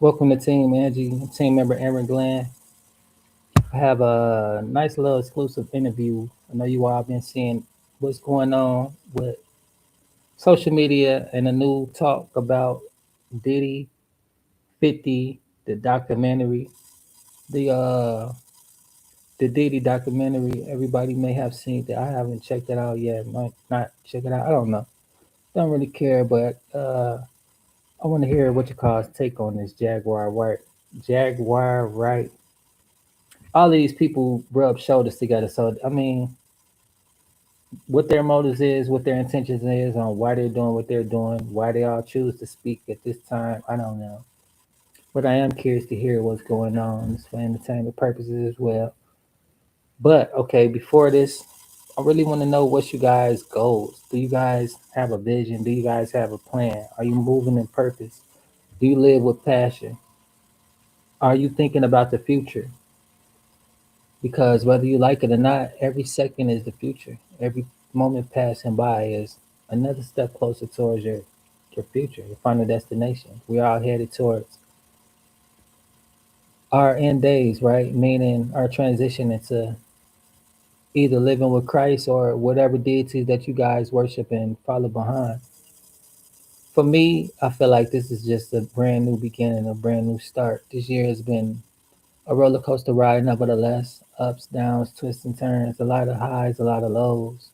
Welcome to Team Angie, team member Aaron Glenn. I have a nice little exclusive interview. I know you all been seeing what's going on with social media and a new talk about Diddy 50, the documentary, the uh the Diddy documentary. Everybody may have seen that. I haven't checked it out yet. Might not check it out. I don't know. Don't really care, but I want to hear what you call's take on this Jaguar right. All of these people rub shoulders together. So I mean, what their motives is, what their intentions is, on why they're doing what they're doing, why they all choose to speak at this time, I don't know. But I am curious to hear what's going on. It's for entertainment purposes as well. But okay, before this, I really want to know what's you guys' goals. Do you guys have a vision? Do you guys have a plan? Are you moving in purpose? Do you live with passion? Are you thinking about the future? Because whether you like it or not, every second is the future. Every moment passing by is another step closer towards your future, your final destination. We're all headed towards our end days, right? Meaning our transition into either living with Christ or whatever deity that you guys worship and follow behind. For me, I feel like this is just a brand new beginning, a brand new start. This year has been a roller coaster ride, nevertheless. Ups, downs, twists, and turns, a lot of highs, a lot of lows,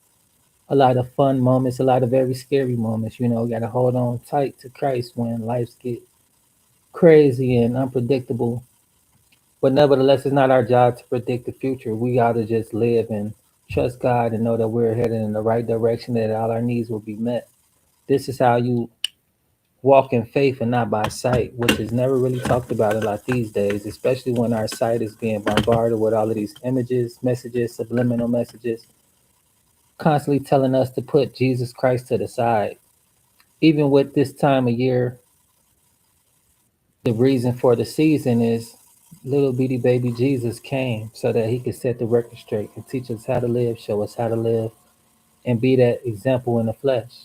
a lot of fun moments, a lot of very scary moments. You know, got to hold on tight to Christ when lives get crazy and unpredictable. But nevertheless, it's not our job to predict the future. We got to just live and trust God and know that we're headed in the right direction, that all our needs will be met. This is how you walk in faith and not by sight, which is never really talked about a lot these days, especially when our sight is being bombarded with all of these images, messages, subliminal messages, constantly telling us to put Jesus Christ to the side. Even with this time of year, the reason for the season is little bitty baby Jesus came so that he could set the record straight and teach us how to live, show us how to live, and be that example in the flesh.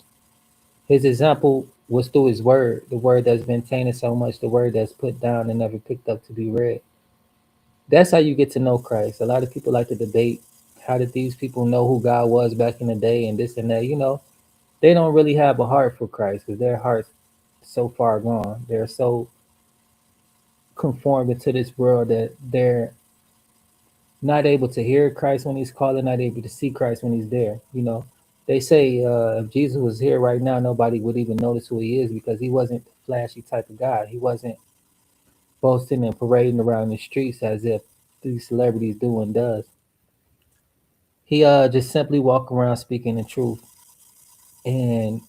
His example was through his word, the word that's been tainted so much, the word that's put down and never picked up to be read. That's how you get to know Christ. A lot of people like to debate how did these people know who God was back in the day and this and that. You know, they don't really have a heart for Christ because their heart's so far gone. They're so conformed into this world that they're not able to hear Christ when he's calling, not able to see Christ when he's there. You know, they say if Jesus was here right now, nobody would even notice who he is because he wasn't the flashy type of guy. He wasn't boasting and parading around the streets as if these celebrities do and does. He just simply walked around speaking the truth, and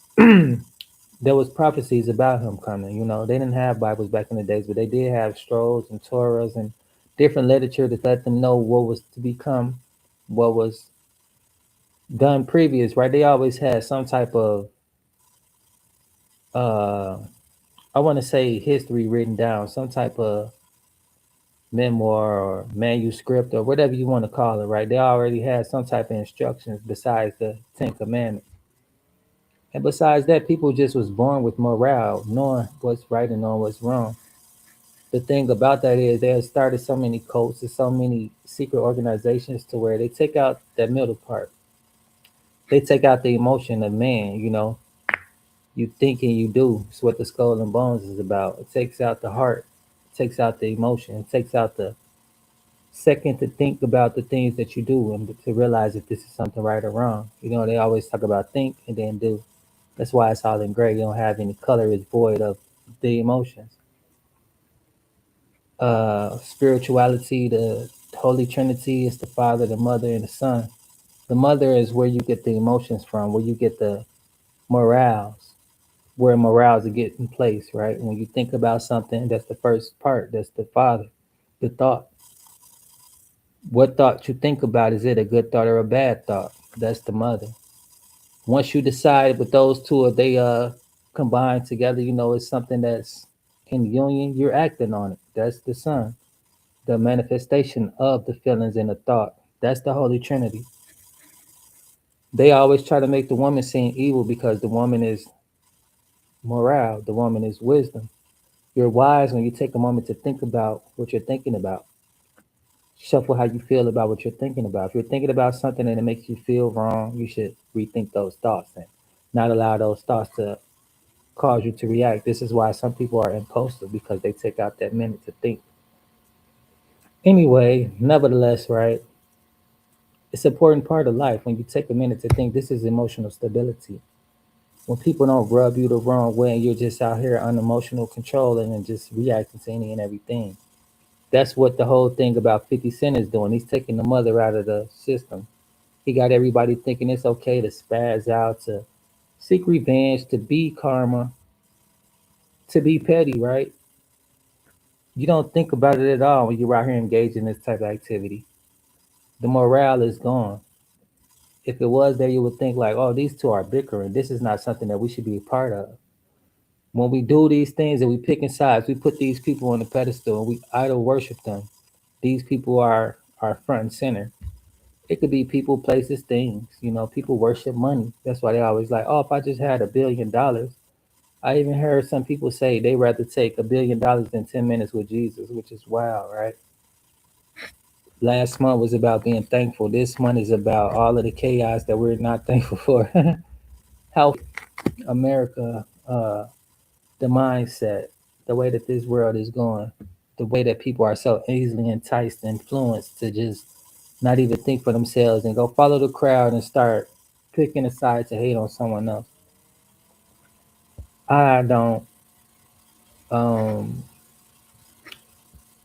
there was prophecies about him coming. You know, they didn't have Bibles back in the days, but they did have scrolls and Torahs and different literature to let them know what was to become, what was done previous. Right? They always had some type of, uh, I want to say, history written down, some type of memoir or manuscript or whatever you want to call it. Right? They already had some type of instructions besides the Ten Commandments. And besides that, people just was born with morale, knowing what's right and knowing what's wrong. The thing about that is they have started so many cults and so many secret organizations to where they take out that middle part. They take out the emotion of man, you know. You think and you do. It's what the skull and bones is about. It takes out the heart. It takes out the emotion. It takes out the second to think about the things that you do and to realize if this is something right or wrong. You know, they always talk about think and then do. That's why it's all in gray. You don't have any color. It's void of the emotions. Spirituality, the Holy Trinity is the Father, the Mother, and the Son. The Mother is where you get the emotions from, where you get the morals, where morals are get in place, right? When you think about something, that's the first part. That's the Father, the thought. What thought you think about, is it a good thought or a bad thought? That's the Mother. Once you decide with those two, if they combine together, you know it's something that's in union. You're acting on it. That's the Son, the manifestation of the feelings and the thought. That's the Holy Trinity. They always try to make the woman seem evil because the woman is morale, the woman is wisdom. You're wise when you take a moment to think about what you're thinking about. Shuffle how you feel about what you're thinking about. If you're thinking about something and it makes you feel wrong, you should rethink those thoughts and not allow those thoughts to cause you to react. This is why some people are impulsive because they take out that minute to think. Anyway, nevertheless, right, it's an important part of life when you take a minute to think. This is emotional stability. When people don't rub you the wrong way and you're just out here unemotional controlling and just reacting to any and everything. That's what the whole thing about 50 Cent is doing. He's taking the mother out of the system. He got everybody thinking it's okay to spaz out, to seek revenge, to be karma, to be petty, right? You don't think about it at all when you're out here engaged in this type of activity. The morale is gone. If it was there, you would think like, oh, these two are bickering. This is not something that we should be a part of. When we do these things and we picking sides, we put these people on the pedestal and we idol worship them. These people are front and center. It could be people, places, things. You know, people worship money. That's why they always like, oh, if I just had $1 billion. I even heard some people say they rather take $1 billion than 10 minutes with Jesus, which is wild, right? Last month was about being thankful. This month is about all of the chaos that we're not thankful for. Health, America, the mindset, the way that this world is going, the way that people are so easily enticed, influenced to just not even think for themselves and go follow the crowd and start picking a side to hate on someone else. I don't, um,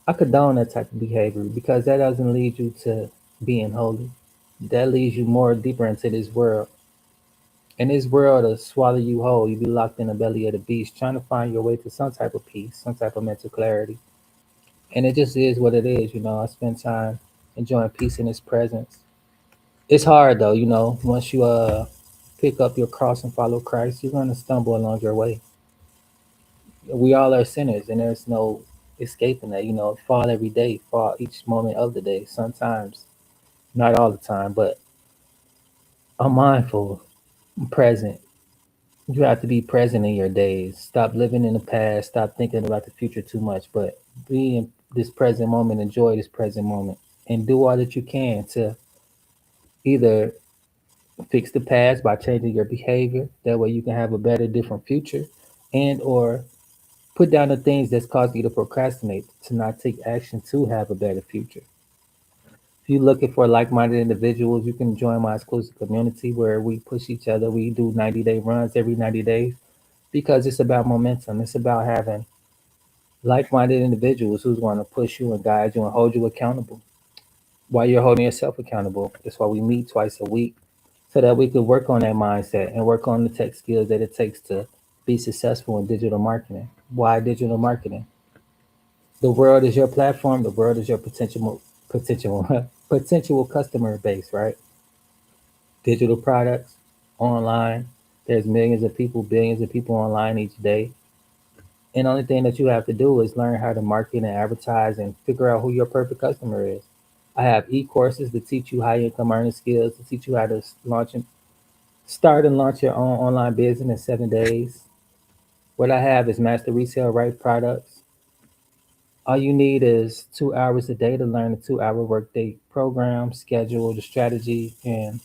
I condone that type of behavior because that doesn't lead you to being holy. That leads you more deeper into this world. And this world will swallow you whole. You be locked in the belly of the beast, trying to find your way to some type of peace, some type of mental clarity. And it just is what it is. You know, I spend time enjoying peace in His presence. It's hard though, you know. Once you pick up your cross and follow Christ, you're gonna stumble along your way. We all are sinners, and there's no escaping that. You know, fall every day, fall each moment of the day. Sometimes, not all the time, but I'm mindful, I'm present. You have to be present in your days. Stop living in the past. Stop thinking about the future too much, but be in this present moment. Enjoy this present moment, and do all that you can to either fix the past by changing your behavior. That way, you can have a better, different future, and or put down the things that's causing you to procrastinate, to not take action to have a better future. If you're looking for like-minded individuals, you can join my exclusive community where we push each other. We do 90-day runs every 90 days because it's about momentum. It's about having like-minded individuals who's going to push you and guide you and hold you accountable while you're holding yourself accountable. That's why we meet twice a week so that we could work on that mindset and work on the tech skills that it takes to be successful in digital marketing. Why digital marketing? The world is your platform. The world is your potential potential customer base, right? Digital products, online. There's millions of people, billions of people online each day. And the only thing that you have to do is learn how to market and advertise and figure out who your perfect customer is. I have e-courses to teach you high income earning skills, to teach you how to launch and start and launch your own online business in 7 days. What I have is master resale right products. All you need is 2 hours a day to learn a 2 hour workday program, schedule, the strategy, and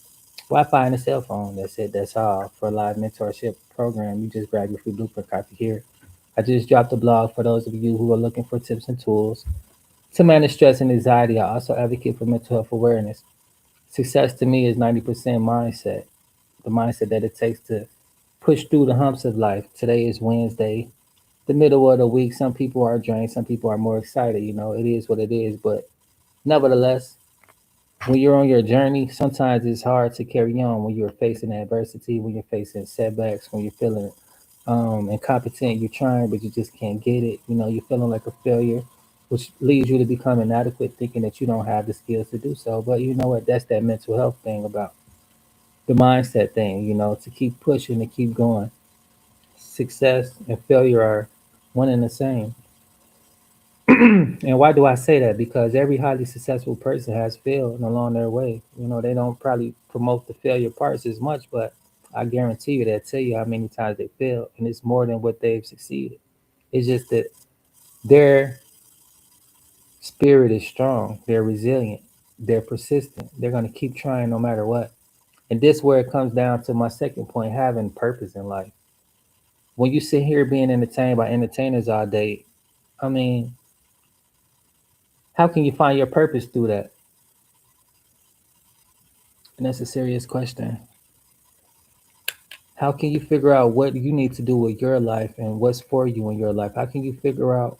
Wi-Fi and a cell phone. That's it. That's all for a live mentorship program. You just grab your free blueprint copy here. I just dropped a blog for those of you who are looking for tips and tools to manage stress and anxiety. I also advocate for mental health awareness. Success to me is 90% mindset, the mindset that it takes to push through the humps of life. Today is Wednesday, the middle of the week. Some people are drained, some people are more excited. You know, it is what it is. But nevertheless, when you're on your journey, sometimes it's hard to carry on when you're facing adversity, when you're facing setbacks, when you're feeling incompetent, you're trying, but you just can't get it. You know, you're feeling like a failure, which leads you to become inadequate, thinking that you don't have the skills to do so. But you know what? That's that mental health thing about the mindset thing, you know, to keep pushing and keep going. Success and failure are one and the same. And why do I say that? Because every highly successful person has failed along their way. You know, they don't probably promote the failure parts as much, but I guarantee you they'll tell you how many times they failed, and it's more than what they've succeeded. It's just that Their spirit is strong. They're resilient. They're persistent. They're going to keep trying no matter what. And this where it comes down to my second point, having purpose in life. When you sit here being entertained by entertainers all day, I mean, how can you find your purpose through that? And that's a serious question. How can you figure out what you need to do with your life and what's for you in your life? How can you figure out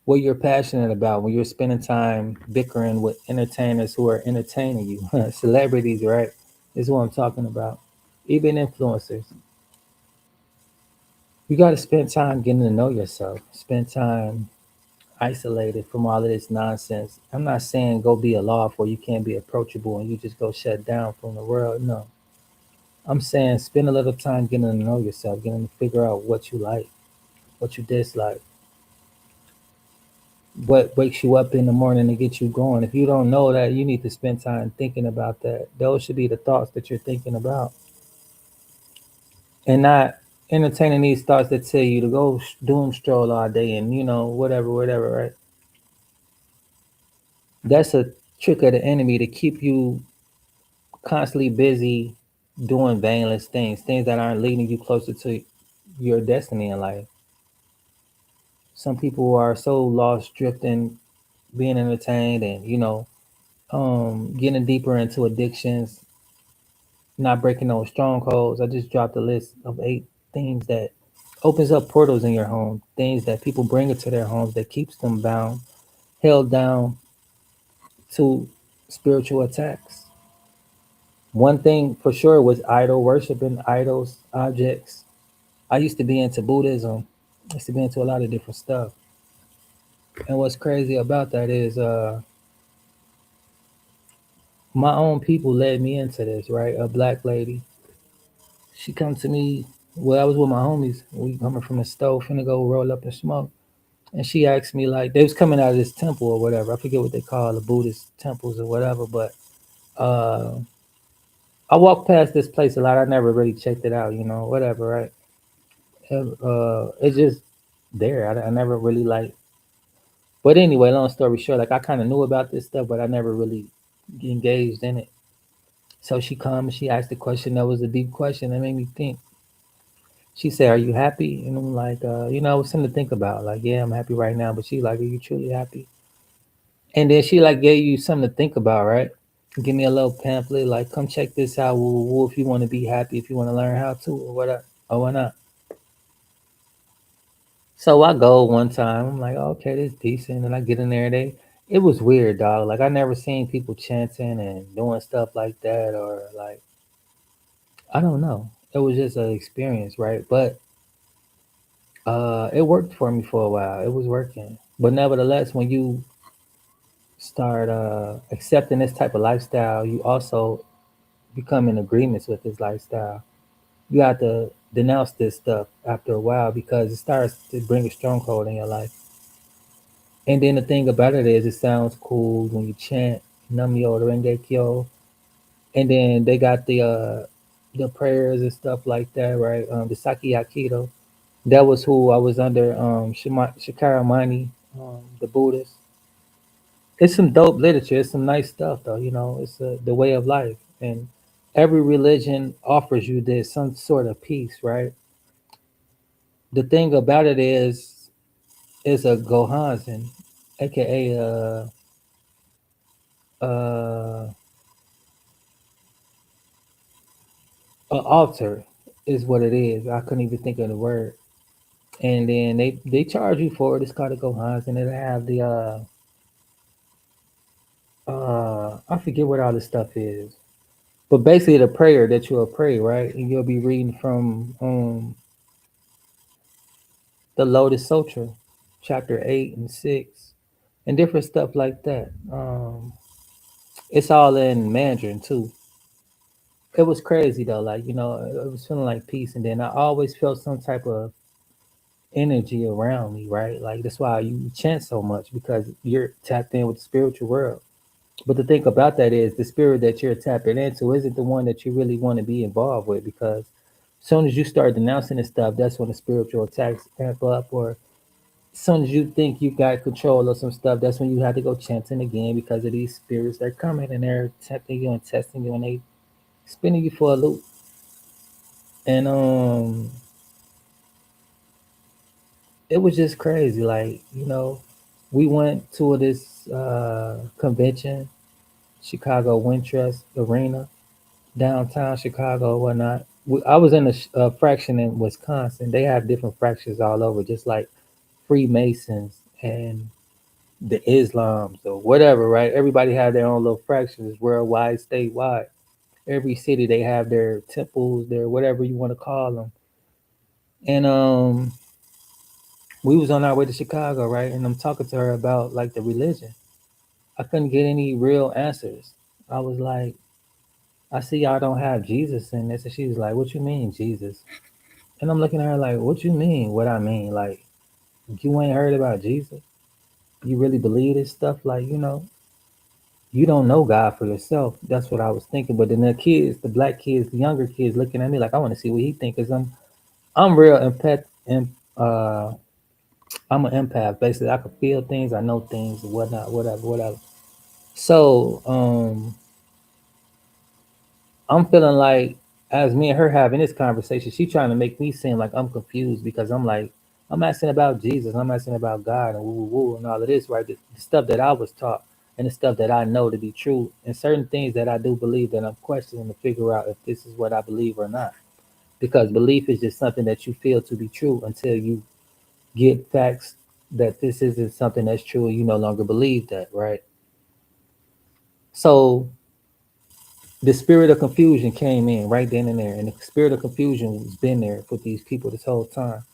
what you're passionate about when you're spending time bickering with entertainers who are entertaining you? Celebrities, right? Is what I'm talking about. Even influencers. You got to spend time getting to know yourself. Spend time isolated from all of this nonsense. I'm not saying go be a loft where you can't be approachable and you just go shut down from the world. No. I'm saying spend a little time getting to know yourself, getting to figure out what you like, what you dislike, what wakes you up in the morning to get you going. If you don't know that, you need to spend time thinking about that. Those should be the thoughts that you're thinking about, and not entertaining these thoughts that tell you to go doom stroll all day and whatever, whatever. Right? That's a trick of the enemy to keep you constantly busy doing vainless things, things that aren't leading you closer to your destiny in life. Some people are so lost, drifting, being entertained, and getting deeper into addictions, not breaking those strongholds. I just dropped a list of 8 things that opens up portals in your home, things that people bring into their homes that keeps them bound, held down to spiritual attacks. One thing for sure was idol worshiping, idols, objects. I used to be into Buddhism. I used to be into a lot of different stuff. And what's crazy about that is my own people led me into this, right? A black lady. She come to me. Well, I was with my homies. We coming from the stove, finna go roll up and smoke. And she asked me like they was coming out of this temple or whatever. I forget what they call the Buddhist temples or whatever. But uh, I walked past this place a lot. I never really checked it out. Whatever, right? It's just there. I never really like. But anyway, long story short, like I kind of knew about this stuff, but I never really engaged in it. So she comes, she asked the question that was a deep question that made me think. She said, "Are you happy?" And I'm like, it was something to think about. Like, yeah, I'm happy right now. But she like, "Are you truly happy?" And then she like gave you something to think about, right? Give me a little pamphlet, like, come check this out, woo, woo, if you want to be happy, if you want to learn how to, or what, or why not. So I go one time. I'm like, okay, this decent. And I get in there. It was weird, dog. Like I never seen people chanting and doing stuff like that, or like, I don't know. It was just an experience, right? But it worked for me for a while. It was working. But nevertheless, when you start accepting this type of lifestyle, you also become in agreements with this lifestyle. You have to denounce this stuff after a while because it starts to bring a stronghold in your life. And then the thing about it is, it sounds cool when you chant Namyo Renge Kyo, and then they got the prayers and stuff like that, right? The Saki Aikido. That was who I was under. Shikara Mani, the Buddhist. It's some dope literature. It's some nice stuff, though. It's the way of life, and every religion offers you this some sort of peace, right? The thing about it is, it's a Gohanzen, aka uh, a altar is what it is. I couldn't even think of the word. And then they charge you for it. It's called a Gohanzen, and they have the I forget what all this stuff is. But basically the prayer that you'll pray, right? And you'll be reading from the Lotus Sutra, chapter 8 and 6, and different stuff like that. It's all in Mandarin too. It was crazy though, like it was feeling like peace, and then I always felt some type of energy around me, right? Like that's why you chant so much because you're tapped in with the spiritual world. But the thing about that is the spirit that you're tapping into isn't the one that you really want to be involved with because as soon as you start denouncing this stuff, that's when the spiritual attacks amp up or soon as you think you got control of some stuff, that's when you have to go chanting again because of these spirits that are coming and they're tempting you and testing you and they spinning you for a loop. And it was just crazy. Like, we went to this convention, Chicago Wintrust Arena, downtown Chicago, whatnot. I was in a fraction in Wisconsin. They have different fractions all over, just like Freemasons and the Islams or whatever, right? Everybody have their own little fractions worldwide, statewide. Every city they have their temples, their whatever you want to call them. And we was on our way to Chicago, right? And I'm talking to her about like the religion. I couldn't get any real answers. I was like, I see y'all don't have Jesus in this. And she was like, what you mean, Jesus? And I'm looking at her like, what you mean? What I mean? Like, you ain't heard about Jesus? You really believe this stuff? Like, you don't know God for yourself. That's what I was thinking. But then the kids, the black kids, the younger kids looking at me like, I want to see what he think. Cause I'm real uh, I'm an empath. Basically, I can feel things. I know things and whatnot, whatever, whatever. So, I'm feeling like as me and her having this conversation, she trying to make me seem like I'm confused because I'm like, I'm asking about Jesus, I'm asking about God and woo woo woo and all of this, right? The stuff that I was taught and the stuff that I know to be true, and certain things that I do believe that I'm questioning to figure out if this is what I believe or not. Because belief is just something that you feel to be true until you get facts that this isn't something that's true and you no longer believe that, right? So the spirit of confusion came in right then and there, and the spirit of confusion has been there with these people this whole time.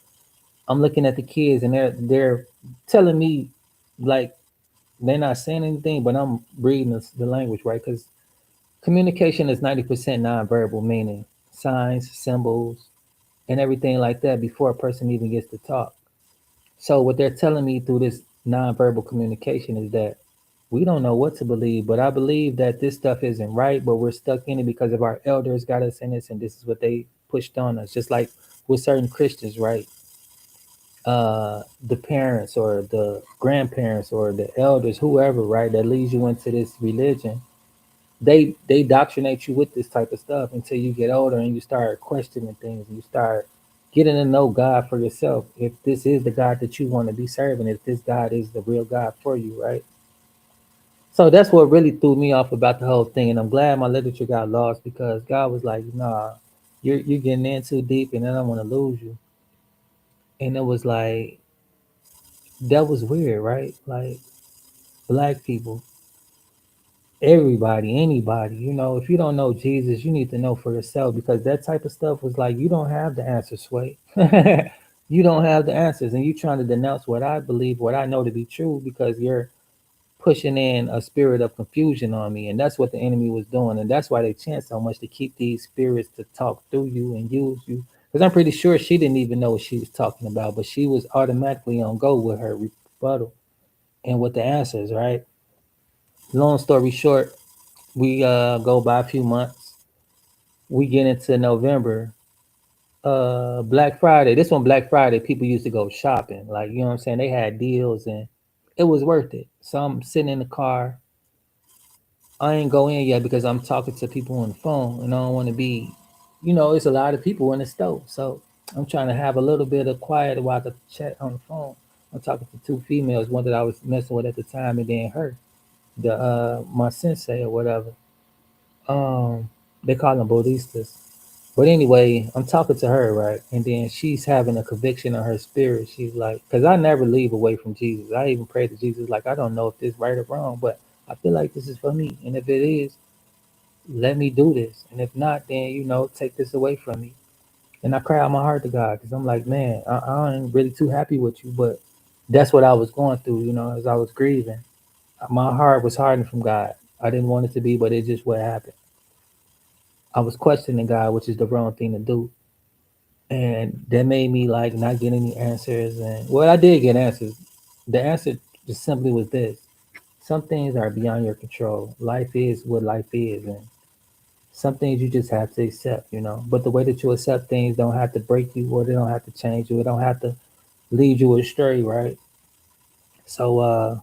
I'm looking at the kids, and they're telling me like they're not saying anything, but I'm reading the language right because communication is 90% nonverbal, meaning signs, symbols, and everything like that before a person even gets to talk. So what they're telling me through this nonverbal communication is that we don't know what to believe, but I believe that this stuff isn't right, but we're stuck in it because of our elders got us in this, and this is what they pushed on us. Just like with certain Christians, right? The parents or the grandparents or the elders, whoever, right, that leads you into this religion, they doctrinate you with this type of stuff until you get older and you start questioning things and you start getting to know God for yourself. If this is the God that you want to be serving, if this God is the real God for you, right? So that's what really threw me off about the whole thing. And I'm glad my literature got lost because God was like, nah, you're getting in too deep and then I want to lose you. And it was like that was weird, right? Like black people, everybody, anybody, if you don't know Jesus, you need to know for yourself because that type of stuff was like you don't have the answers, Sway. You don't have the answers, and you trying to denounce what I believe, what I know to be true, because you're pushing in a spirit of confusion on me, and that's what the enemy was doing, and that's why they chant so much to keep these spirits to talk through you and use you. Because I'm pretty sure she didn't even know what she was talking about, but she was automatically on go with her rebuttal and with the answers, right? Long story short, we go by a few months. We get into November. Black Friday. This one Black Friday, people used to go shopping. Like, you know what I'm saying? They had deals and it was worth it. So I'm sitting in the car. I ain't go in yet because I'm talking to people on the phone and I don't want to be, it's a lot of people in the store. So I'm trying to have a little bit of quiet while I can chat on the phone. I'm talking to two females, one that I was messing with at the time and then her, the my sensei or whatever. Um, they call them bodhistas. But anyway, I'm talking to her, right? And then she's having a conviction on her spirit. She's like, because I never leave away from Jesus. I even pray to Jesus, like, I don't know if this right or wrong, but I feel like this is for me. And if it is, let me do this. And if not, then, take this away from me. And I cry out my heart to God because I'm like, man, I ain't really too happy with you. But that's what I was going through, as I was grieving. My heart was hardened from God. I didn't want it to be, but it just what happened. I was questioning God, which is the wrong thing to do. And that made me like not get any answers. And well, I did get answers. The answer just simply was this: some things are beyond your control. Life is what life is, and some things you just have to accept. But the way that you accept things don't have to break you, or they don't have to change you. It don't have to lead you astray, right? So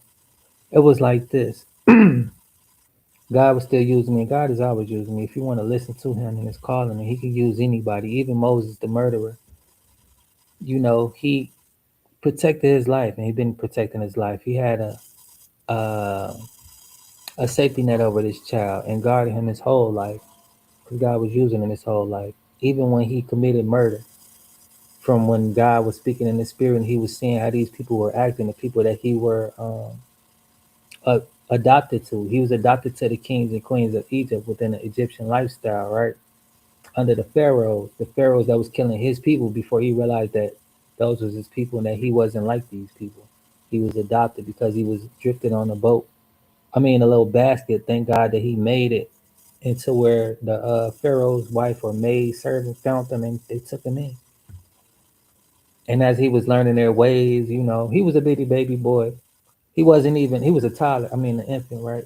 it was like this. God was still using me. God is always using me. If you want to listen to him and his calling, and he can use anybody, even Moses, the murderer. He protected his life, and he been protecting his life. He had uh, a safety net over this child and guarded him his whole life, because God was using him his whole life. Even when he committed murder, from when God was speaking in the spirit and he was seeing how these people were acting, the people that he were uh, adopted to. He was adopted to the kings and queens of Egypt within the Egyptian lifestyle, right? Under the pharaohs that was killing his people before he realized that those was his people and that he wasn't like these people. He was adopted because he was drifted on a boat. I mean, a little basket. Thank God that he made it into where the pharaoh's wife or maid servant found him and they took him in. And as he was learning their ways, he was a bitty baby boy. He was a toddler, I mean, an infant, right?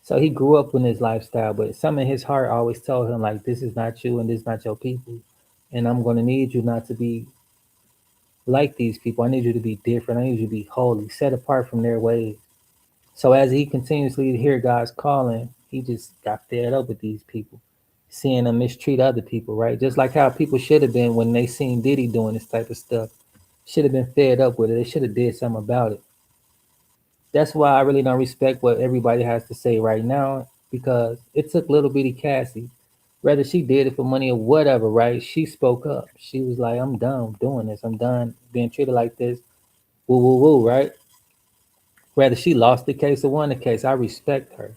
So he grew up in this lifestyle, but some in his heart always told him, like, this is not you and this is not your people. And I'm going to need you not to be like these people. I need you to be different. I need you to be holy, set apart from their ways. So as he continuously hear God's calling, he just got fed up with these people, seeing them mistreat other people, right? Just like how people should have been when they seen Diddy doing this type of stuff. Should have been fed up with it. They should have did something about it. That's why I really don't respect what everybody has to say right now, because it took little bitty Cassie, whether she did it for money or whatever, right? She spoke up. She was like, I'm done doing this. I'm done being treated like this. Woo, woo, woo, right? Whether she lost the case or won the case, I respect her.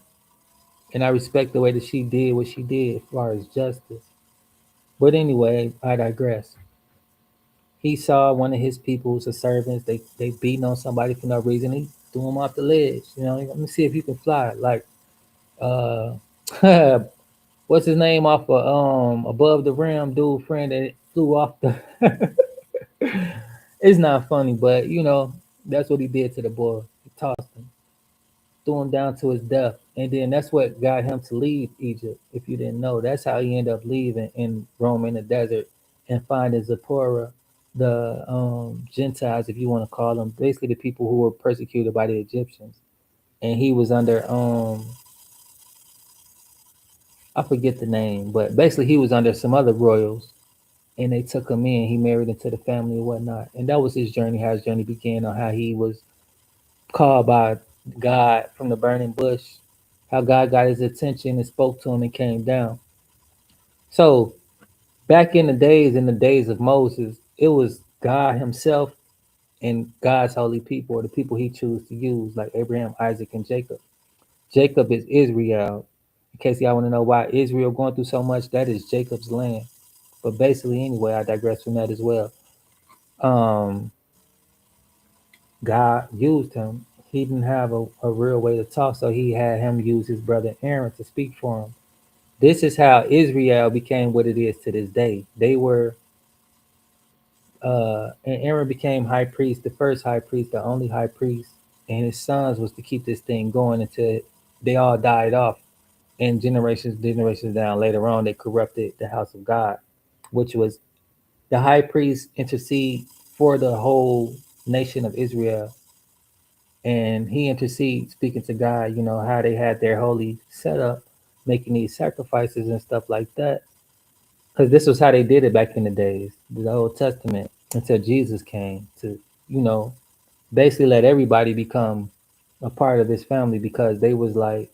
And I respect the way that she did what she did as far as justice. But anyway, I digress. He saw one of his people's servants, they beating on somebody for no reason. He threw him off the ledge. Let me see if you can fly. Like, uh what's his name off of Above the Rim, dude friend that flew off the it's not funny, but that's what he did to the boy. He tossed him, threw him down to his death. And then that's what got him to leave Egypt, if you didn't know. That's how he ended up leaving and roaming the desert and finding Zipporah, the Gentiles, if you want to call them, basically the people who were persecuted by the Egyptians. And he was under I forget the name, but basically he was under some other royals, and they took him in. He married into the family and whatnot. And that was his journey, how his journey began, on how he was called by God from the burning bush, how God got his attention and spoke to him and came down. So back in the days of Moses, it was God himself and God's holy people, or the people he chose to use, like Abraham, Isaac, and Jacob. Jacob is Israel. In case y'all want to know why Israel going through so much, that is Jacob's land. But basically, anyway, I digress from that as well. Um, God used him. He didn't have a real way to talk, so he had him use his brother Aaron to speak for him. This is how Israel became what it is to this day. They were, and Aaron became high priest, the first high priest, the only high priest, and his sons was to keep this thing going until they all died off. And generations down later on, they corrupted the house of God, which was the high priest intercede for the whole nation of Israel, and he intercedes, speaking to God, how they had their holy setup, making these sacrifices and stuff like that. Because this was how they did it back in the days, the Old Testament, until Jesus came to, you know, basically let everybody become a part of his family, because they was like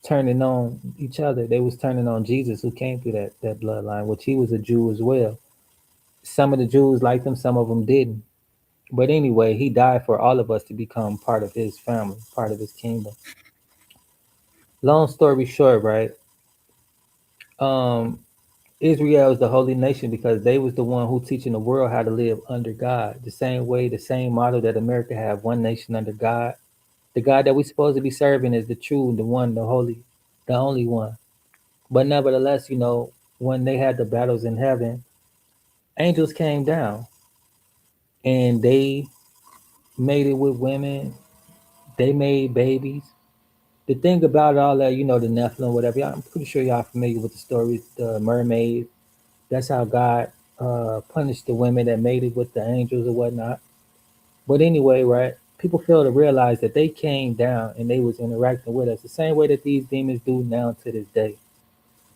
turning on each other. They was turning on Jesus, who came through that bloodline, which he was a Jew as well. Some of the Jews liked him, some of them didn't. But anyway, he died for all of us to become part of his family, part of his kingdom. Long story short, right? Um, Israel is the holy nation because they was the one who teaching the world how to live under God. The same way, the same model that America have, one nation under God. The God that we supposed to be serving is the true, the one, the holy, the only one. But nevertheless, when they had the battles in heaven, angels came down and they made it with women. They made babies. The thing about all that, the Nephilim, whatever, I'm pretty sure y'all familiar with the stories, the mermaid. That's how God punished the women that made it with the angels or whatnot. But anyway, right? people fail to realize that they came down and they was interacting with us the same way that these demons do now to this day.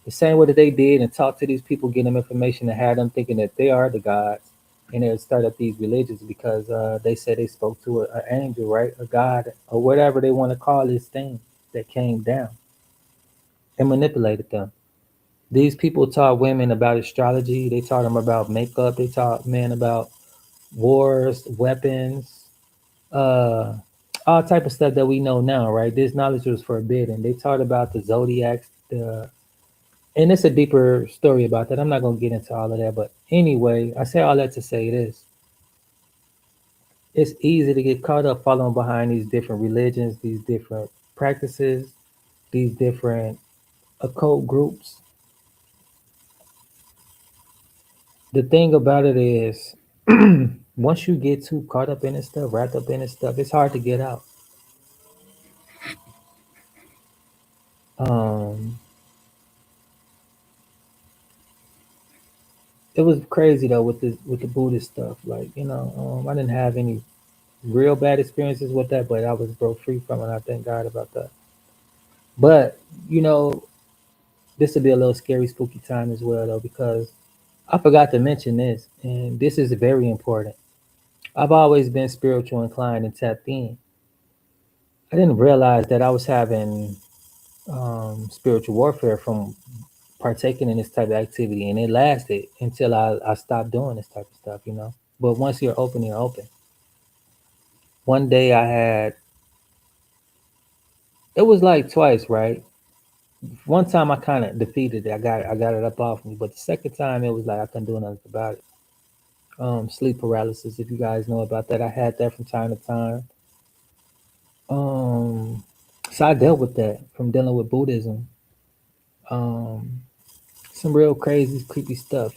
The same way that they did and talked to these people, get them information and had them thinking that they are the gods, and they would start up these religions because they said they spoke to an angel, right, a god, or whatever they want to call this thing that came down and manipulated them. These people taught women about astrology. They taught them about makeup. They taught men about wars, weapons, uh, all type of stuff that we know now, right? This knowledge was forbidden. They taught about the zodiacs, and it's a deeper story about that. I'm not gonna get into all of that, but anyway, I say all that to say this: it's easy to get caught up following behind these different religions, these different practices, these different occult groups. The thing about it is, once you get too caught up in this stuff, wrapped up in this stuff, it's hard to get out. Um, it was crazy though with the Buddhist stuff. Like I didn't have any real bad experiences with that, but I was broke free from it. I thank God about that. But you know, this will be a little scary, spooky time as well though, because I forgot to mention this, and this is very important. I've always been spiritual inclined and tapped in. I didn't realize that I was having spiritual warfare from partaking in this type of activity, and it lasted until I stopped doing this type of stuff. But once you're open, you're open. One day I had, it was like twice, right? One time I kind of defeated it. I got it up off me, but the second time it was like I couldn't do nothing about it. Sleep paralysis, if you guys know about that, I had that from time to time. Um, so I dealt with that from dealing with Buddhism. Um, some real crazy, creepy stuff.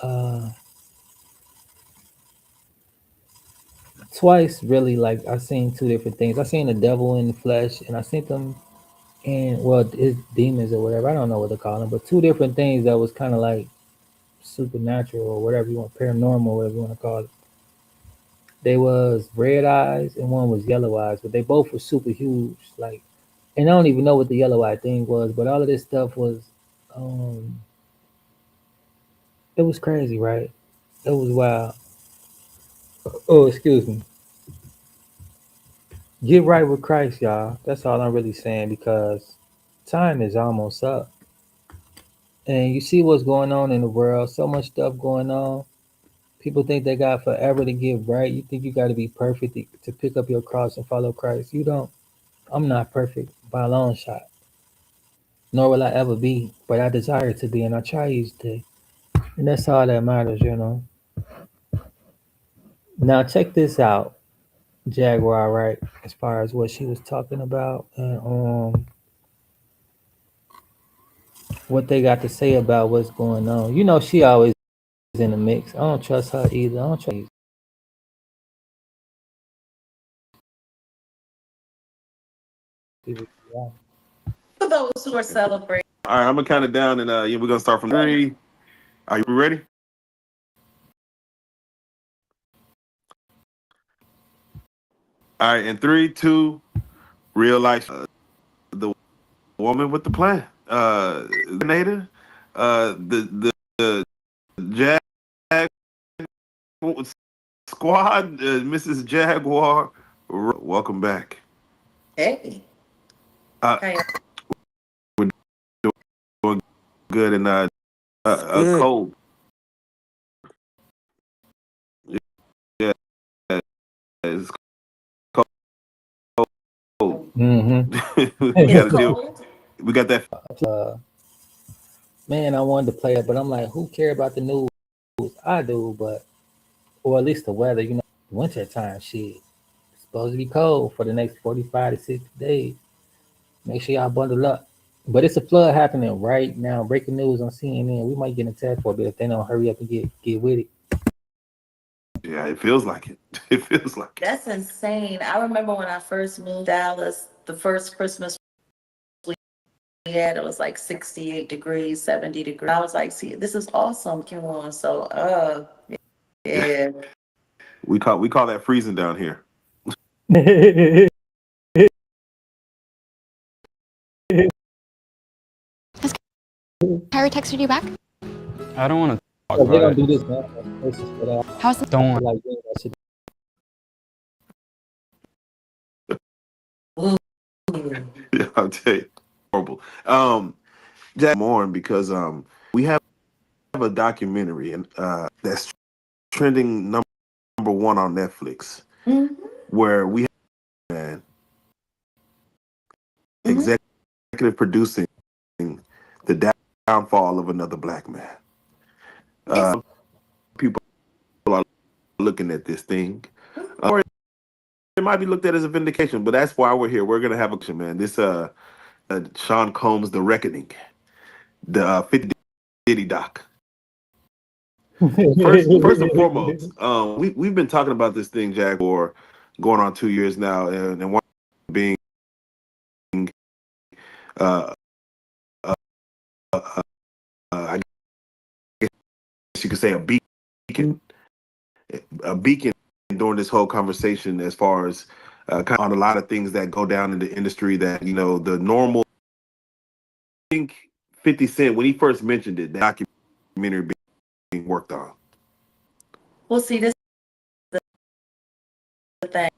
Uh, Twice, really, like I seen two different things. I seen the devil in the flesh, and I seen them in, well, his demons or whatever. I don't know what to call them, but two different things that was kind of like supernatural or whatever you want, paranormal, whatever you want to call it. They was red eyes and one was yellow eyes, but they both were super huge. Like, and I don't even know what the yellow eye thing was, but all of this stuff was, um, it was crazy, right? It was wild. Oh, excuse me. Get right with Christ, y'all. That's all I'm really saying because time is almost up. And you see what's going on in the world, so much stuff going on. People think they got forever to get right. You think you got to be perfect to pick up your cross and follow Christ. You don't. I'm not perfect by a long shot, nor will I ever be, but I desire to be, and I try each day. And that's all that matters. Now, check this out, Jaguar, right? As far as what she was talking about and what they got to say about what's going on. She always in the mix. I don't trust her either. I don't trust her. For those who are celebrating. All right, I'm gonna count it down, and yeah, we're gonna start from three. Are you ready? All right, in three, two, real life. The woman with the plan. Nader. The Jag squad. Mrs. Jaguar. Welcome back. Hey. Uh, Okay. we're doing good, and a Good. cold. Yeah, it's cold. Mm-hmm. We It's gotta deal. cold. We got that. Man, I wanted to play it, but I'm like, who care about the news? I do, but or at least the weather. Winter time shit. It's supposed to be cold for the next 45 to 60 days. Make sure y'all bundle up. But it's a flood happening right now. Breaking news on CNN. We might get attacked for a bit if they don't hurry up and get with it. Yeah, it feels like it. It feels like it. That's insane. I remember when I first moved to Dallas, the first Christmas we had, it was like 68 degrees, 70 degrees. I was like, see, this is awesome, Kim. So, yeah. We call that freezing down here. Harry texted you back? I don't want to talk They're about gonna it. do this now. This is for that. How's the Don't want. Like doing that shit. Yeah, I'll tell you, horrible. Jack Mourn because we have a documentary and that's trending number one on Netflix Mhm, where we have man mhm. executive producing the downfall of another black man. It's People are looking at this thing, or it might be looked at as a vindication, but that's why we're here. We're gonna have a man. This Sean Combs, The Reckoning, the 50 Diddy doc. First and foremost, we've been talking about this thing, Jack, for going on 2 years now, and one being uh, uh, uh, I guess you could say a beacon during this whole conversation as far as kind of on a lot of things that go down in the industry that the normal. I think 50 Cent when he first mentioned it, the documentary being worked on. Well, see, this is the thing.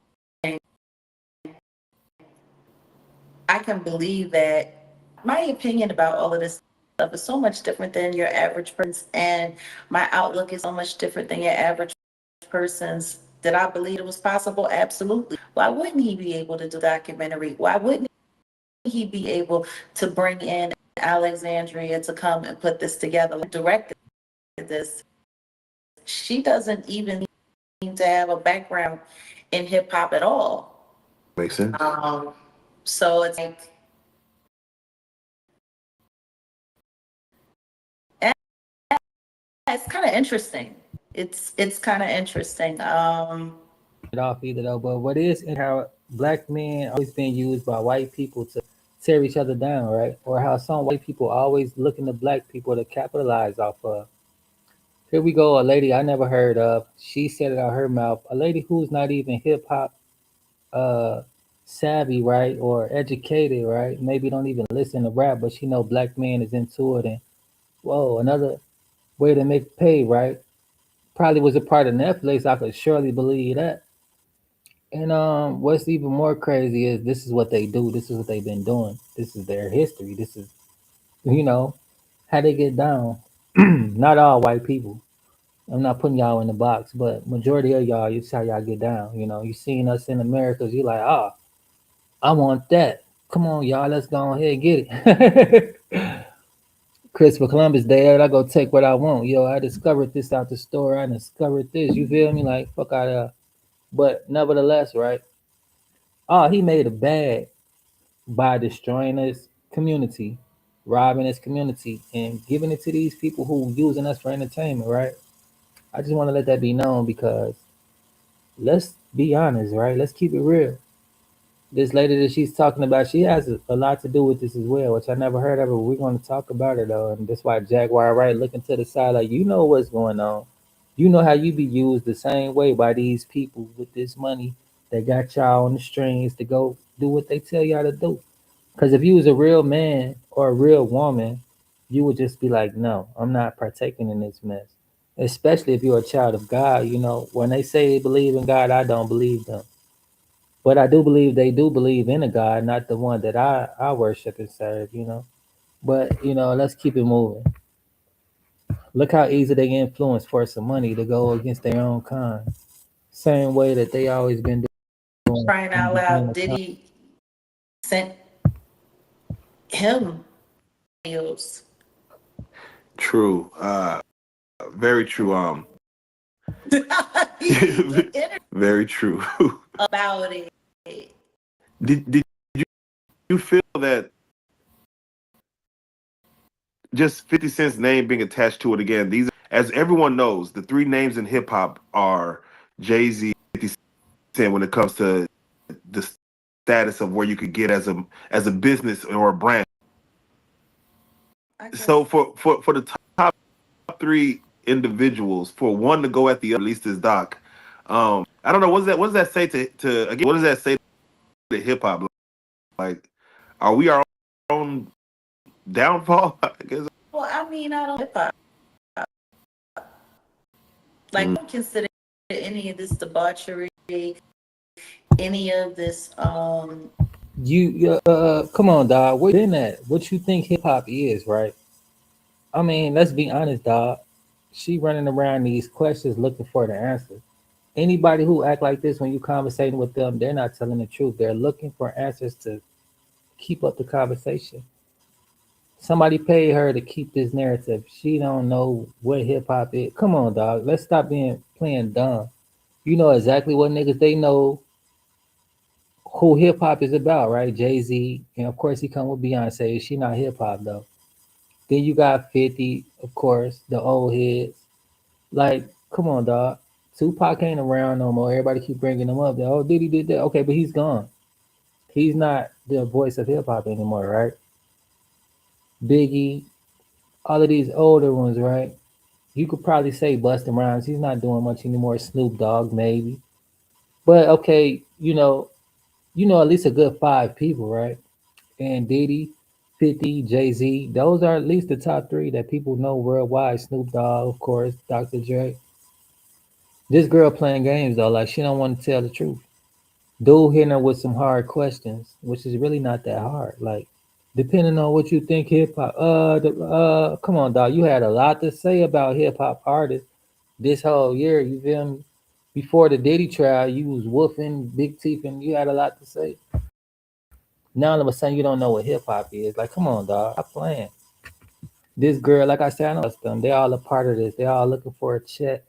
I can believe that my opinion about all of this stuff is so much different than your average person's, and my outlook is so much different than your average person's. Did I believe it was possible? Absolutely. Why wouldn't he be able to do a documentary? Why wouldn't he be able to bring in Alexandria to come and put this together? Like, directed this. She doesn't even seem to have a background in hip hop at all. Makes sense. So it's like, it's kind of interesting. It's kind of interesting. It off either though, but what is and how black men always being used by white people to tear each other down, right? Or how some white people always looking to black people to capitalize off of. Here we go, a lady I never heard of. She said it out her mouth. A lady who's not even hip hop uh savvy, right, or educated, right? Maybe don't even listen to rap, but she know black man is into it and whoa, another way to make pay, right? Probably was a part of Netflix. I could surely believe that. And what's even more crazy is this is what they do. This is what they've been doing. This is their history. This is you know how they get down. Not all white people. I'm not putting y'all in the box, but majority of y'all, you see how y'all get down. You seen us in Americas, you like, I want that. Come on, y'all, let's go ahead and get it. Christopher Columbus Day, I go take what I want. Yo, I discovered this out the store. I discovered this. You feel me? Like fuck out of. But nevertheless, right? Oh, he made a bad by destroying his community, robbing his community, and giving it to these people who using us for entertainment, right? I just want to let that be known because let's be honest, right? Let's keep it real. This lady that she's talking about, she has a lot to do with this as well, which I never heard of, but we're going to talk about her though. And that's why Jaguar Wright looking to the side, like, you know what's going on. You know how you be used the same way by these people with this money that got y'all on the strings to go do what they tell y'all to do. Because if you was a real man or a real woman, you would just be like, no, I'm not partaking in this mess. Especially if you're a child of God, when they say they believe in God, I don't believe them. But I do believe they do believe in a God, not the one that I worship and serve. But, let's keep it moving. Look how easy they influence for some money to go against their own kind. Same way that they always been doing crying from out the beginning loud, of time. Diddy sent him deals. True. Very true. He Very true. about it. Did you feel that just 50 Cent's name being attached to it again? These, as everyone knows, the three names in hip hop are Jay-Z, 50 Cent when it comes to the status of where you could get as a business or a brand. I So guess. for the top three individuals, for one to go at the other, at least this doc, I don't know. What does that say to again? What does that say to hip hop? Like, are we our own downfall? I guess. Well, I mean, I don't hip hop. Like, I Mm. don't consider any of this debauchery, any of this. Come on, dog. Where you been at? What you think hip hop is, right? I mean, let's be honest, dog. She running around these questions looking for the answer. Anybody who act like this when you conversating with them, they're not telling the truth. They're looking for answers to keep up the conversation. Somebody paid her to keep this narrative. She don't know what hip hop is. Come on, dog. Let's stop being playing dumb. You know exactly what niggas they know who hip hop is about, right? Jay Z, and of course he come with Beyonce. She not hip hop though. Then you got 50, of course, the old heads. Like, come on, dog. Tupac ain't around no more. Everybody keep bringing him up. Oh, Diddy did that. Okay, but he's gone. He's not the voice of hip hop anymore, right? Biggie, all of these older ones, right? You could probably say Busta Rhymes. He's not doing much anymore. Snoop Dogg, maybe. But okay, at least a good five people, right? And Diddy, 50, Jay Z. Those are at least the top three that people know worldwide. Snoop Dogg, of course, Dr. Dre. This girl playing games though, like she don't want to tell the truth. Dude hitting her with some hard questions, which is really not that hard. Like, depending on what you think hip hop. Come on, dog. You had a lot to say about hip hop artists this whole year. You feel me? Before the Diddy trial, you was woofing, big teeth, and you had a lot to say. Now all of a sudden you don't know what hip hop is. Like, come on, dog. Stop playing. This girl, like I said, I know them. They all a part of this. They all looking for a check.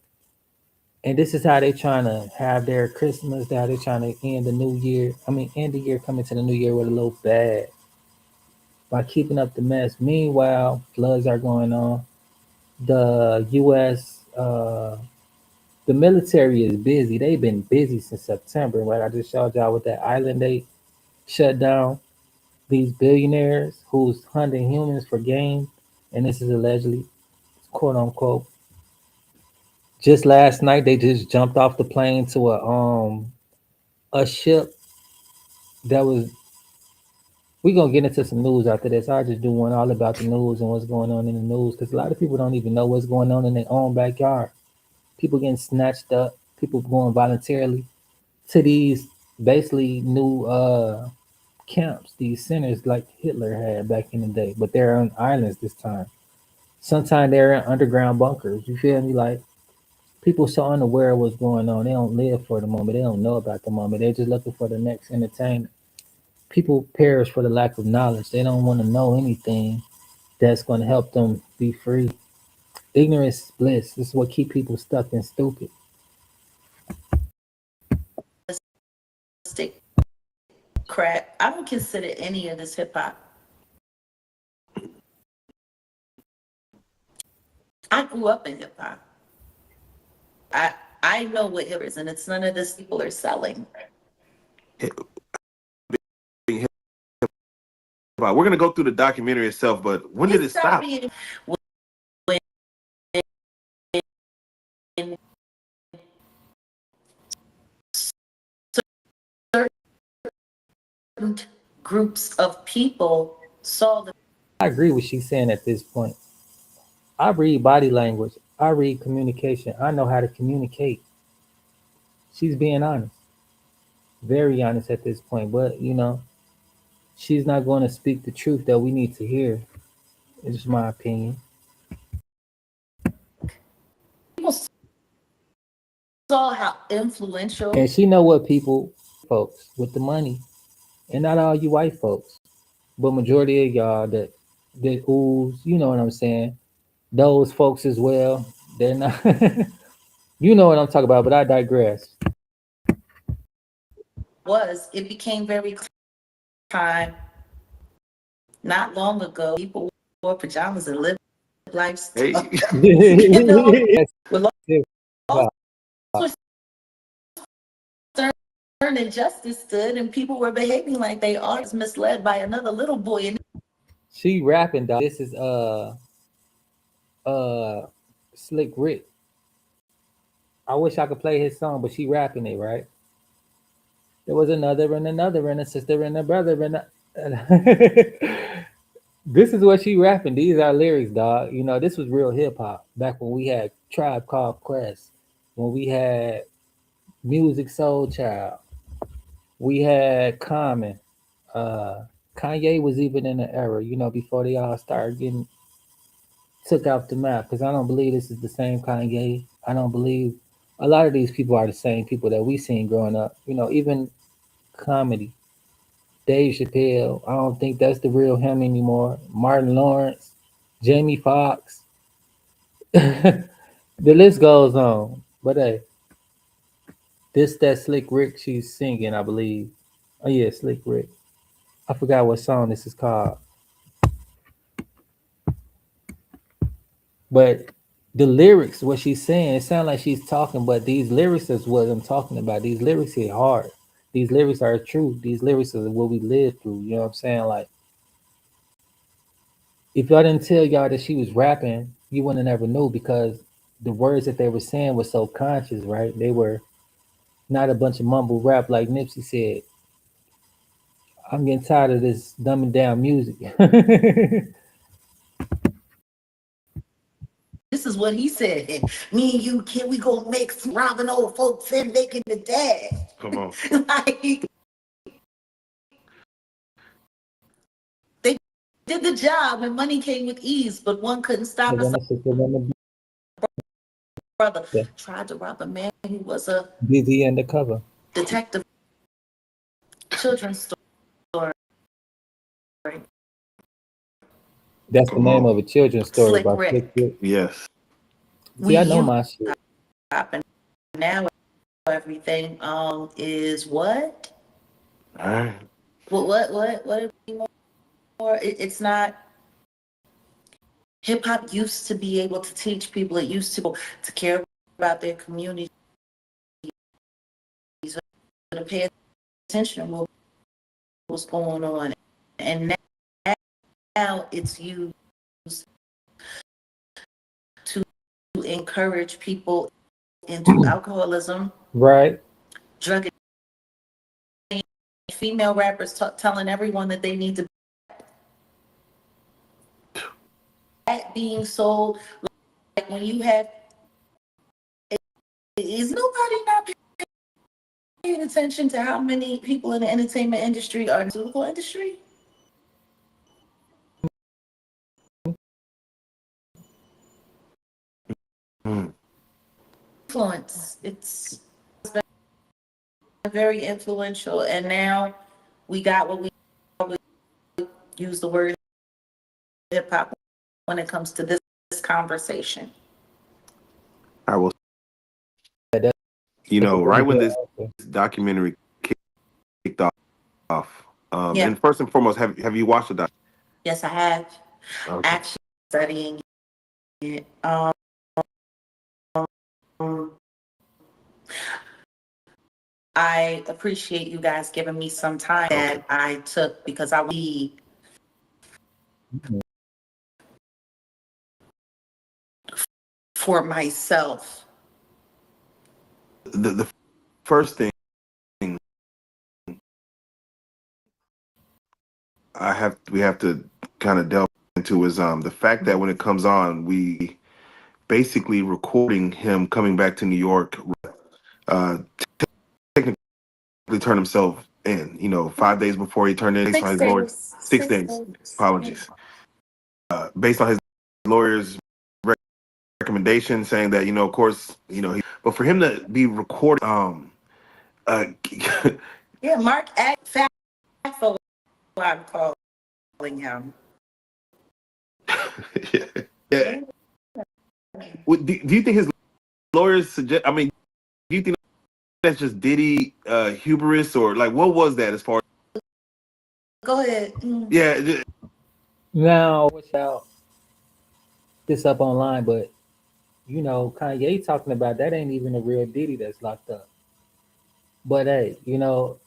And this is how they trying to have their Christmas, how they trying to end the new year. I mean, end the year coming to the new year with a little bad by keeping up the mess. Meanwhile, floods are going on. The U.S., the military is busy. They've been busy since September. Right? I just showed y'all with that island they shut down. These billionaires who's hunting humans for gain, and this is allegedly, quote unquote. Just last night, they just jumped off the plane to a ship that was. We gonna get into some news after this. I just do one all about the news and what's going on in the news because a lot of people don't even know what's going on in their own backyard. People getting snatched up. People going voluntarily to these basically new camps, these centers like Hitler had back in the day, but they're on islands this time. Sometimes they're in underground bunkers. You feel me? Like people so unaware of what's going on. They don't live for the moment. They don't know about the moment. They're just looking for the next entertainment. People perish for the lack of knowledge. They don't want to know anything that's going to help them be free. Ignorance is bliss. This is what keep people stuck and stupid. Stick crap. I don't consider any of this hip hop. I grew up in hip hop. I know what hip is, and it's none of this people are selling. We're gonna go through the documentary itself, but when did it stop? Certain groups of people saw the. I agree with she's saying at this point. I read body language. I read communication. I know how to communicate. She's being honest. Very honest at this point. But, she's not going to speak the truth that we need to hear. It's just my opinion. People saw how influential. And she know what people, folks, with the money. And not all you white folks. But majority of y'all that ooze, you know what I'm saying? Those folks as well. They're not you know what I'm talking about, but I digress. It became very time not long ago. People wore pajamas and lived life. Hey, You know, with all stern injustice stood, and people were behaving like they are misled by another little boy. And She rapping, dog. This is Slick Rick. I wish I could play his song, but she rapping it, right? There was another and another and a sister and a brother and this is what she rapping. These are lyrics, dog. You know, this was real hip hop back when we had Tribe Called Quest, when we had Music Soul Child, we had Common. Uh, Kanye was even in the era, you know, before they all started getting took off the map. Because I don't believe this is the same Kanye. I don't believe a lot of these people are the same people that we seen growing up. You know, even comedy. Dave Chappelle, I don't think that's the real him anymore. Martin Lawrence, Jamie Foxx. The list goes on. But hey, this that Slick Rick she's singing, I believe. Oh yeah, Slick Rick. I forgot what song this is called. But the lyrics, what she's saying, it sounds like she's talking, but these lyrics is what I'm talking about. These lyrics hit hard. These lyrics are true. These lyrics are what we live through. You know what I'm saying? Like, if y'all didn't tell y'all that she was rapping, you wouldn't have never knew because the words that they were saying were so conscious, right? They were not a bunch of mumble rap like Nipsey said. I'm getting tired of this dumbing down music. This is what he said. Me and you, can we go make some robbing old folks and making the dad? Come on. Like, they did the job and money came with ease, but one couldn't stop us. Brother tried to rob a man who was a Busy undercover. detective. Children's story. That's the Come name on. of a children's story Slick by Rick. Slick Rick. Yes. See, I know my shit. And now everything is what? All right. What more? It's not. Hip hop used to be able to teach people. It used to care about their community, to pay attention to what was going on, and now it's used to encourage people into alcoholism, Right. drug, and female rappers telling everyone that they need to. That being sold, like when you have, is nobody not paying attention to how many people in the entertainment industry are in the pharmaceutical industry? Mm. Influence. It's been very influential, and now we got what we use the word hip hop when it comes to this conversation. I will. That's You know, a right pretty when good this answer. documentary kicked off, Yeah. and first and foremost, have you watched the doc? Yes, I have Okay. actually studying it. I appreciate you guys giving me some time that I took because I need for myself. The first thing we have to kind of delve into is the fact that when it comes on, we basically recording him coming back to New York, uh, technically turned himself in. You know, 5 days before he turned in, based on his lawyer, 6 days. Apologies. Based on his lawyer's recommendation, saying that of course, but for him to be recorded, uh, Yeah, Mark Fatful, I'm calling him. yeah. Do you think his lawyers suggest? I mean, do you think that's just Diddy hubris, or like what was that as far? Go ahead. Yeah. Now, without this up online, but you know, Kanye talking about that ain't even a real Diddy that's locked up. But hey, you know,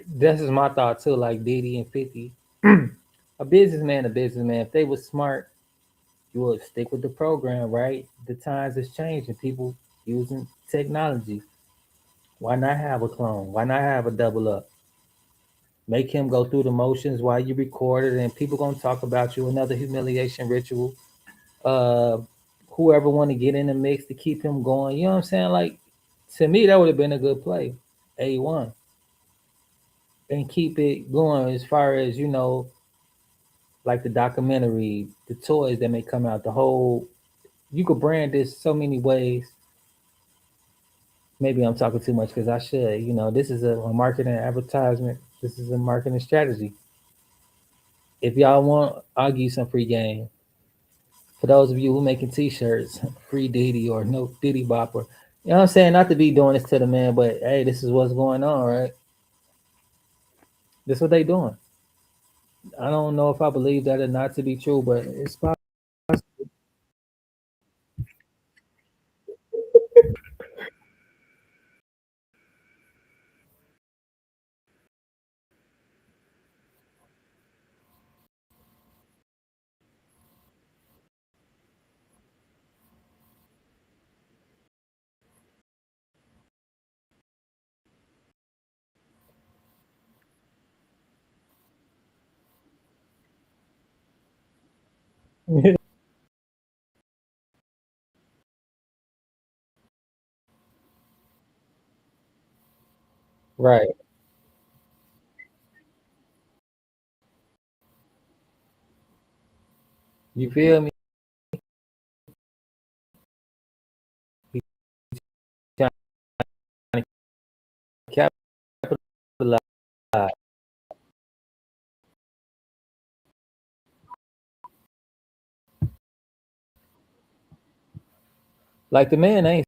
this is my thought too. Like Diddy and 50, a businessman. If they was smart, You will stick with the program, right? The times has changed and people using technology. Why not have a clone? Why not have a double up? Make him go through the motions while you record it, and people gonna talk about you. Another humiliation ritual. Uh, Whoever want to get in the mix to keep him going. You know what I'm saying? Like to me, that would have been a good play. A1 and keep it going as far as like the documentary, the toys that may come out, the whole. You could brand this so many ways. Maybe I'm talking too much because I should. This is a marketing advertisement. This is a marketing strategy. If y'all want, I'll give you some free game. For those of you who making t-shirts, free Diddy or no Diddy Bopper. You know what I'm saying? Not to be doing this to the man, but hey, this is what's going on, right? This is what they doing. I don't know if I believe that or not to be true, but it's possible. Right. You feel me? He trying to capitalize. Like the man ain't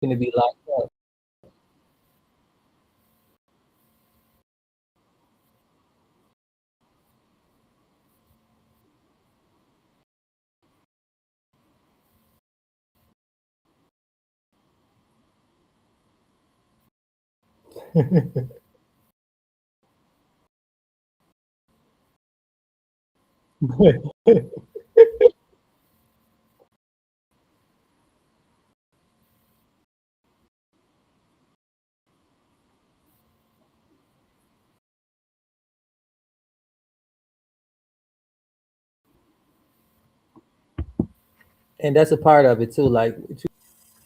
gonna be locked up. And that's a part of it too.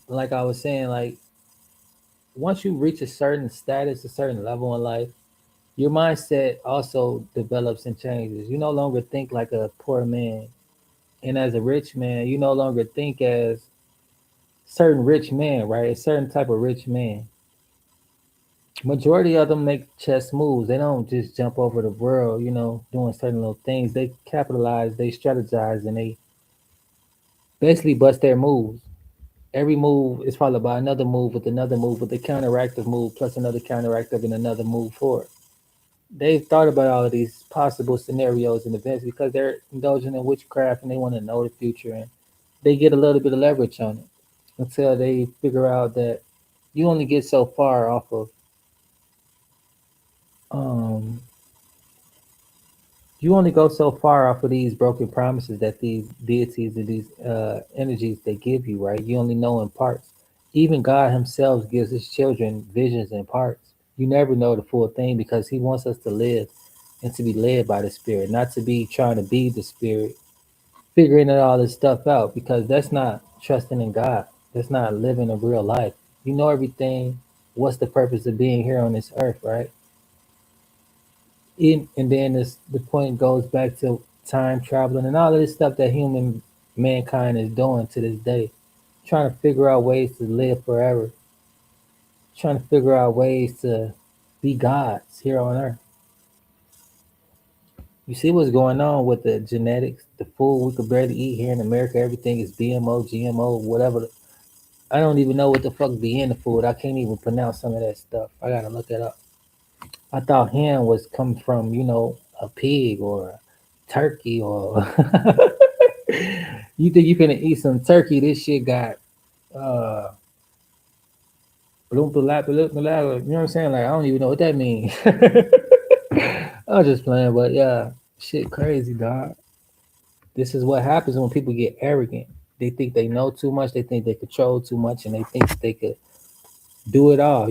Like I was saying, like once you reach a certain status, a certain level in life, your mindset also develops and changes. You no longer think like a poor man. And as a rich man, you no longer think as certain rich man, right? A certain type of rich man. Majority of them make chess moves. They don't just jump over the world, doing certain little things. They capitalize, they strategize, and they basically bust their moves. Every move is followed by another move with a counteractive move plus another counteractive and another move forward. They've thought about all of these possible scenarios and events because they're indulging in witchcraft and they want to know the future and they get a little bit of leverage on it until they figure out that you only get so far off of um you only go so far off of these broken promises that these deities and these energies they give you, right? You only know in parts. Even God Himself gives His children visions in parts. You never know the full thing because he wants us to live and to be led by the Spirit, not to be trying to be the Spirit, figuring all this stuff out because that's not trusting in God. That's not living a real life. You know everything. What's the purpose of being here on this earth, right? And then the point goes back to time traveling and all of this stuff that mankind is doing to this day, trying to figure out ways to live forever, trying to figure out ways to be gods here on earth. You see what's going on with the genetics, the food we could barely eat here in America. Everything is BMO, GMO, whatever. I don't even know what the fuck be in the food. I can't even pronounce some of that stuff. I gotta look it up. I thought ham was come from, a pig or a turkey or you think you finna eat some turkey, this shit got uh bloom, you know what I'm saying? Like I don't even know what that means. I was just playing, but yeah, shit crazy, dog. This is what happens when people get arrogant. They think they know too much, they think they control too much, and they think they could do it all.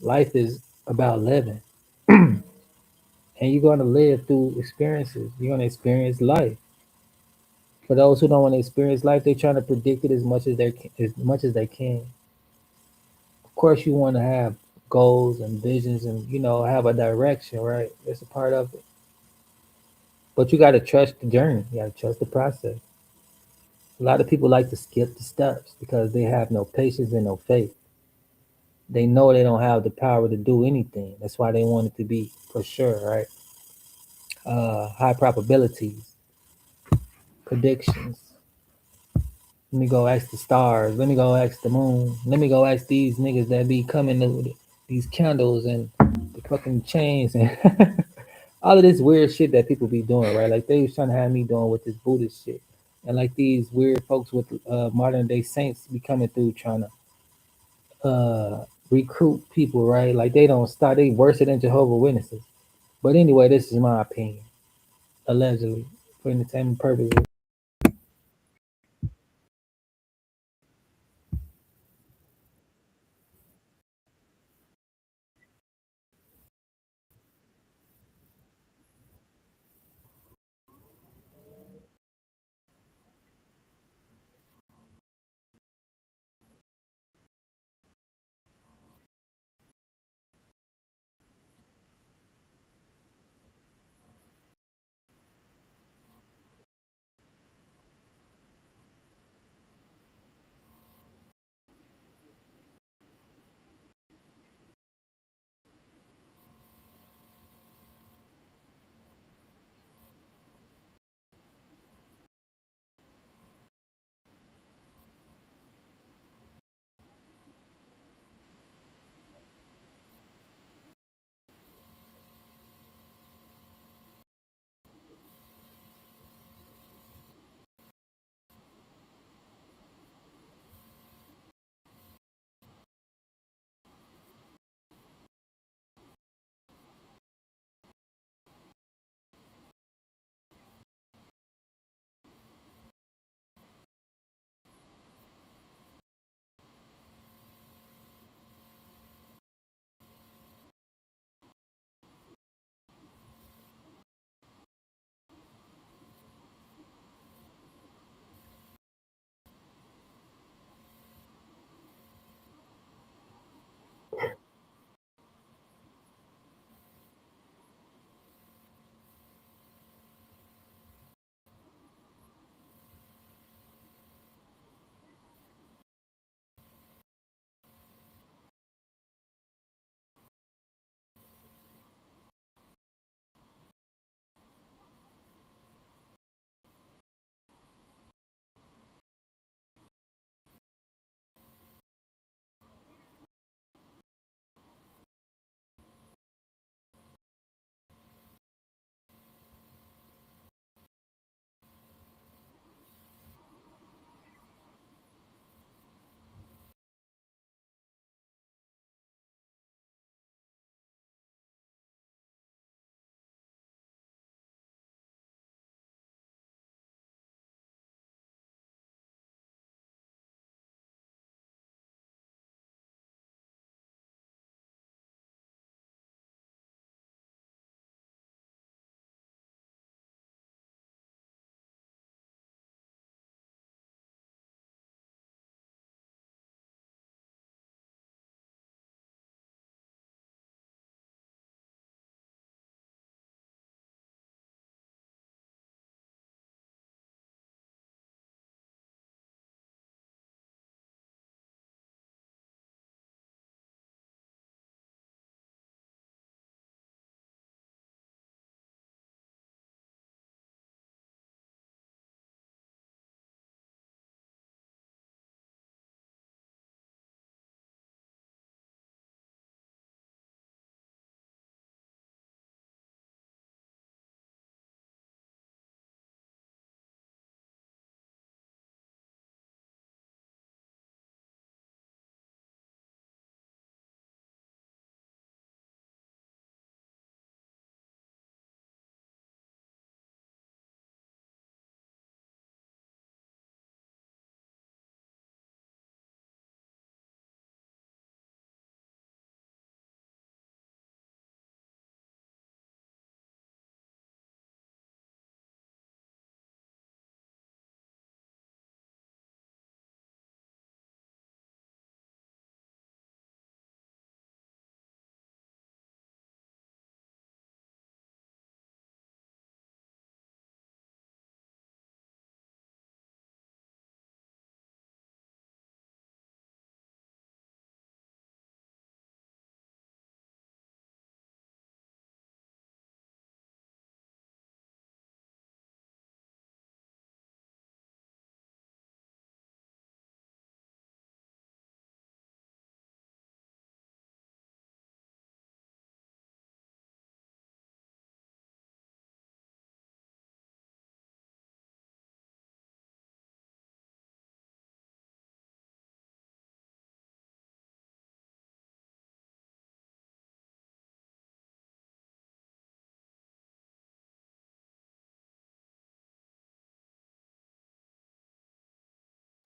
Life is about living. And you're gonna live through experiences. You're gonna experience life. For those who don't want to experience life, they're trying to predict it as they can. Of course, you want to have goals and visions, and have a direction, right? That's a part of it. But you got to trust the journey. You got to trust the process. A lot of people like to skip the steps because they have no patience and no faith. They know they don't have the power to do anything. That's why they want it to be for sure, right? High probabilities, predictions. Let me go ask the stars. Let me go ask the moon. Let me go ask these niggas that be coming with these candles and the fucking chains and all of this weird shit that people be doing, right? Like they was trying to have me doing with this Buddhist shit. And like these weird folks with modern day saints be coming through trying to recruit people, right? Like they don't stop. They worse than Jehovah Witnesses. But anyway, this is my opinion, allegedly, for entertainment purposes.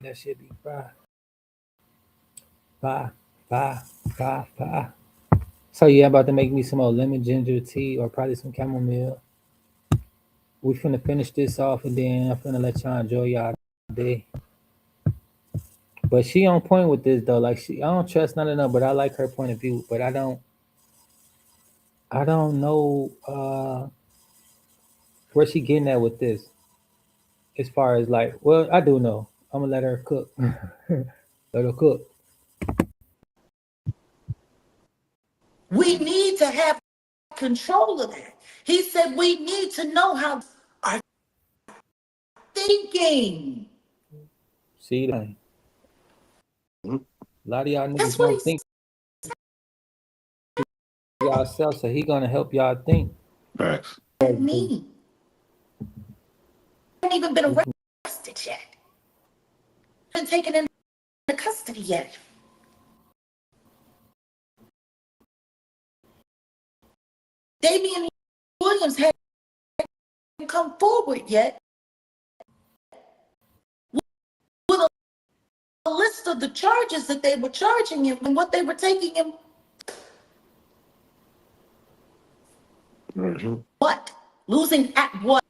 That should be fire. Fire, fire, fire, fire. So yeah, I'm about to make me some more lemon ginger tea or probably some chamomile. We finna finish this off and then I'm finna let y'all enjoy y'all day. But she on point with this though. Like I don't trust none of them, but I like her point of view. But I don't know where she getting at with this. As far as like, well, I do know. I'm gonna let her cook. Let her cook. We need to have control of that. He said we need to know how our thinking. See that? Mhm. A lot of y'all That's niggas what don't he think yourself, so he gonna help y'all think. Facts. said me. Haven't even been arrested yet. Been taken into custody yet. Damian Williams hadn't come forward yet with a list of the charges that they were charging him and what they were taking him. Mhm. What? Losing at what?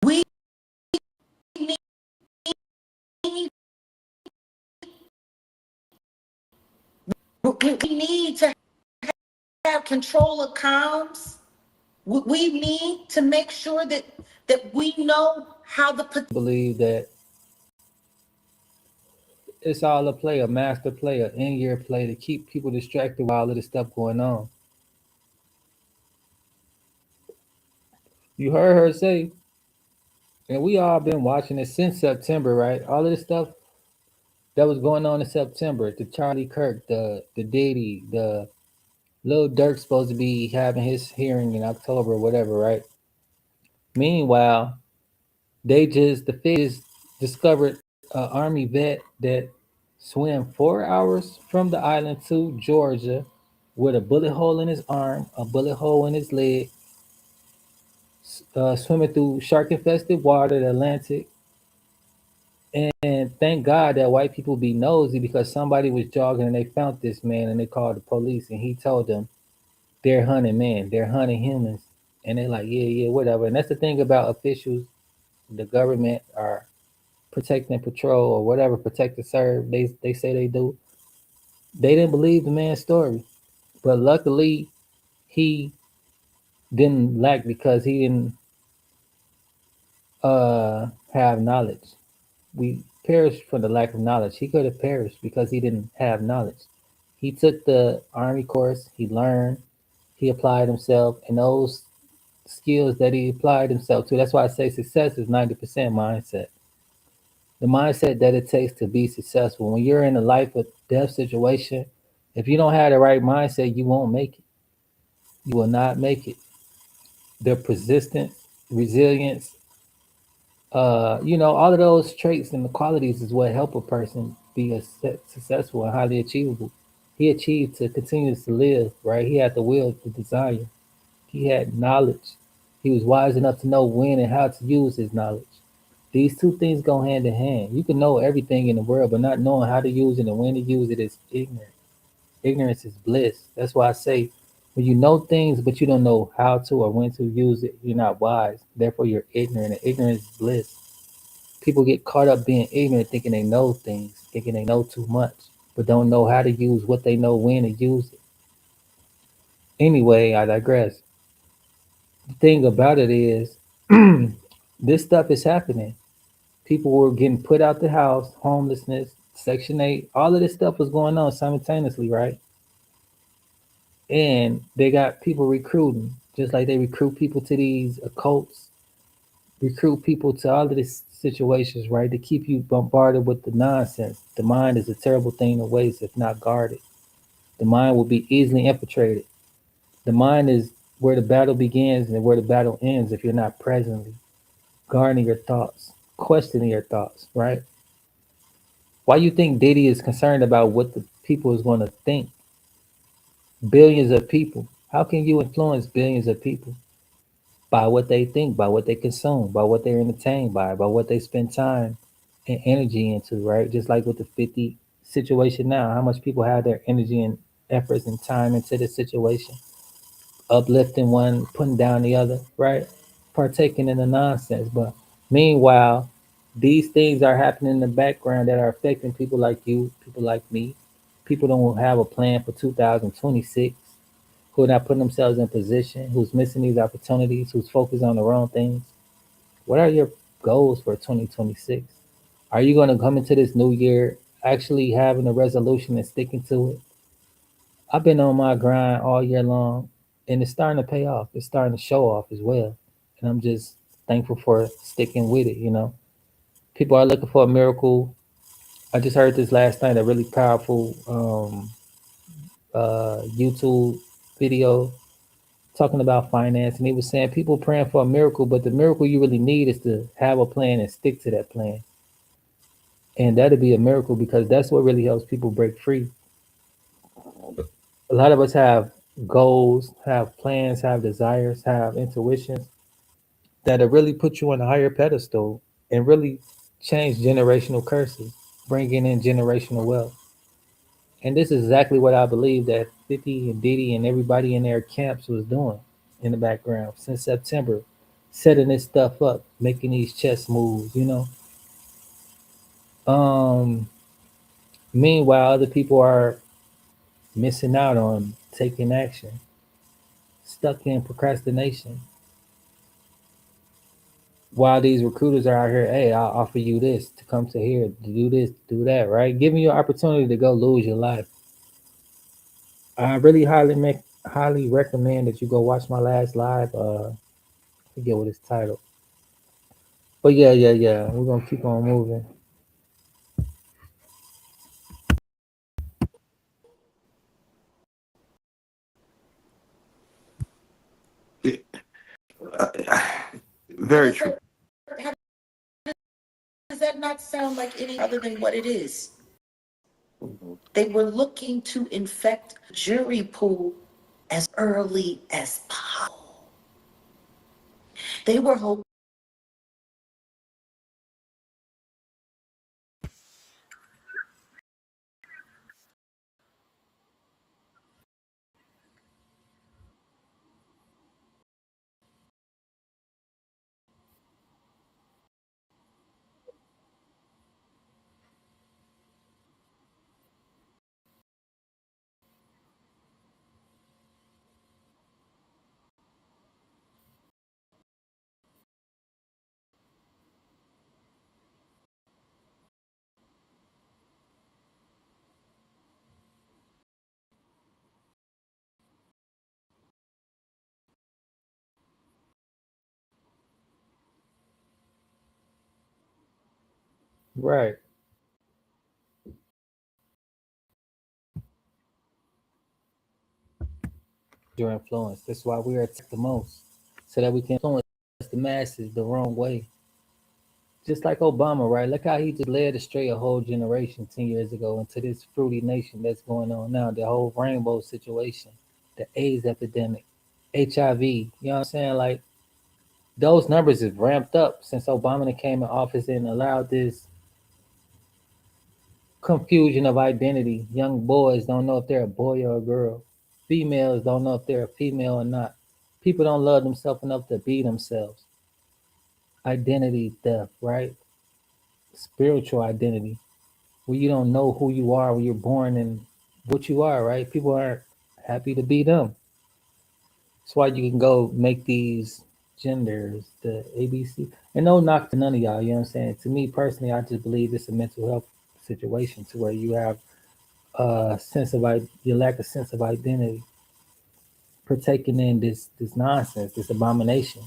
We need, we need to have control of comms. We need to make sure that we know how the Believe that it's all a play, a master play, an in-year play to keep people distracted while all of this stuff going on. You heard her say, and we all been watching it since September, right? All of this stuff that was going on in September, the Charlie Kirk, the Diddy, the Lil Durk supposed to be having his hearing in October, or whatever, right? Meanwhile, the Feds discovered an Army vet that swam 4 hours from the island to Georgia with a bullet hole in his arm, a bullet hole in his leg, swimming through shark infested water, the Atlantic. And thank God that white people be nosy because somebody was jogging and they found this man and they called the police and he told them they're hunting men, they're hunting humans. And they're like, yeah, yeah, whatever. And that's the thing about officials, the government are protect and patrol or whatever, protect and serve. They say they do. They didn't believe the man's story, but luckily he didn't lack because he didn't have knowledge. We perished for the lack of knowledge. He could have perished because he didn't have knowledge. He took the army course. He learned. He applied himself, and those skills that he applied himself to. That's why I say success is 90% mindset. The mindset that it takes to be successful. When you're in a life or death situation, if you don't have the right mindset, you won't make it. You will not make it. The persistence, resilience, all of those traits and the qualities is what help a person be successful and highly achievable. He achieved to continue to live, right? He had the will, the desire. He had knowledge. He was wise enough to know when and how to use his knowledge. These two things go hand in hand. You can know everything in the world, but not knowing how to use it and when to use it is ignorant. Ignorance is bliss. That's why I say when you know things but you don't know how to or when to use it, you're not wise. Therefore, you're ignorant, and ignorance is bliss. People get caught up being ignorant, thinking they know things, thinking they know too much, but don't know how to use what they know when to use it. Anyway, I digress. The thing about it is, this stuff is happening. People were getting put out the house, homelessness, Section 8, all of this stuff was going on simultaneously, right? And they got people recruiting, just like they recruit people to these occults, recruit people to all of these situations, right? To keep you bombarded with the nonsense. The mind is a terrible thing to waste if not guarded. The mind will be easily infiltrated. The mind is where the battle begins and where the battle ends if you're not presently guarding your thoughts, questioning your thoughts, right? Why you think Diddy is concerned about what the people is going to think? Billions of people. How can you influence billions of people? by what they think, by what they consume, by what they're entertained by what they spend time and energy into, right? Just like with the 50 situation now, how much people have their energy and efforts and time into the situation, uplifting one, putting down the other, right? Partaking in the nonsense. But meanwhile, these things are happening in the background that are affecting people like you, people like me. People don't have a plan for 2026, who are not putting themselves in position, who's missing these opportunities, who's focused on the wrong things. What are your goals for 2026? Are you going to come into this new year actually having a resolution and sticking to it? I've been on my grind all year long, and it's starting to pay off. It's starting to show off as well. And I'm just thankful for sticking with it, you know. People are looking for a miracle. I just heard this last night, a really powerful YouTube video talking about finance, and he was saying people praying for a miracle, but the miracle you really need is to have a plan and stick to that plan. And that'll be a miracle because that's what really helps people break free. A lot of us have goals, have plans, have desires, have intuitions that'll really put you on a higher pedestal and really change generational curses, bringing in generational wealth. And this is exactly what I believe that 50 and Diddy and everybody in their camps was doing in the background since September, setting this stuff up, making these chess moves, you know. Um, Meanwhile, other people are missing out on taking action, stuck in procrastination. While these recruiters are out here, hey, I'll offer you this to come to here, to do this, do that, right? Giving you an opportunity to go lose your life. I really highly recommend that you go watch my last live. I forget what it's titled. But yeah. We're gonna keep on moving. Very true. How does that not sound like any other than what it is? They were looking to infect the jury pool as early as possible. They were hoping. Right. Your influence. That's why we are attacked the most. So that we can influence the masses the wrong way. Just like Obama, right? Look how he just led astray a whole generation 10 years ago into this fruity nation that's going on now, the whole rainbow situation, the AIDS epidemic, HIV. You know what I'm saying? Like those numbers have ramped up since Obama came in office and allowed this confusion of identity. Young boys don't know if they're a boy or a girl. Females don't know if they're a female or not. People don't love themselves enough to be themselves. Identity theft, right? Spiritual identity, where you don't know who you are when you're born and what you are, right? People aren't happy to be them. That's why you can go make these genders, the ABC. And no knock to none of y'all, you know what I'm saying? To me personally, I just believe it's a mental health situation to where you have a sense of you lack a sense of identity, partaking in this nonsense, this abomination.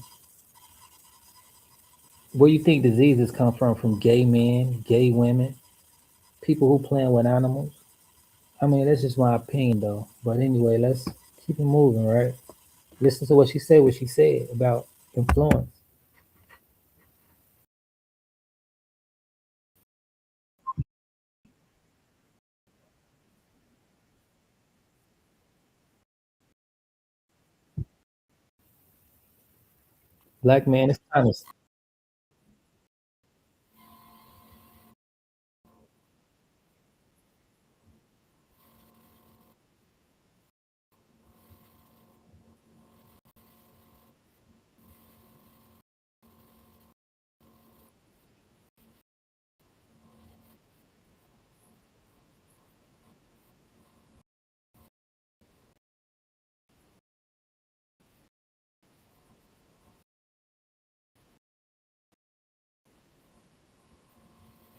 Where you think diseases come from? From gay men, gay women, people who playing with animals. I mean, that's just my opinion, though. But anyway, let's keep it moving, right? Listen to what she said about influence. Black man is honest.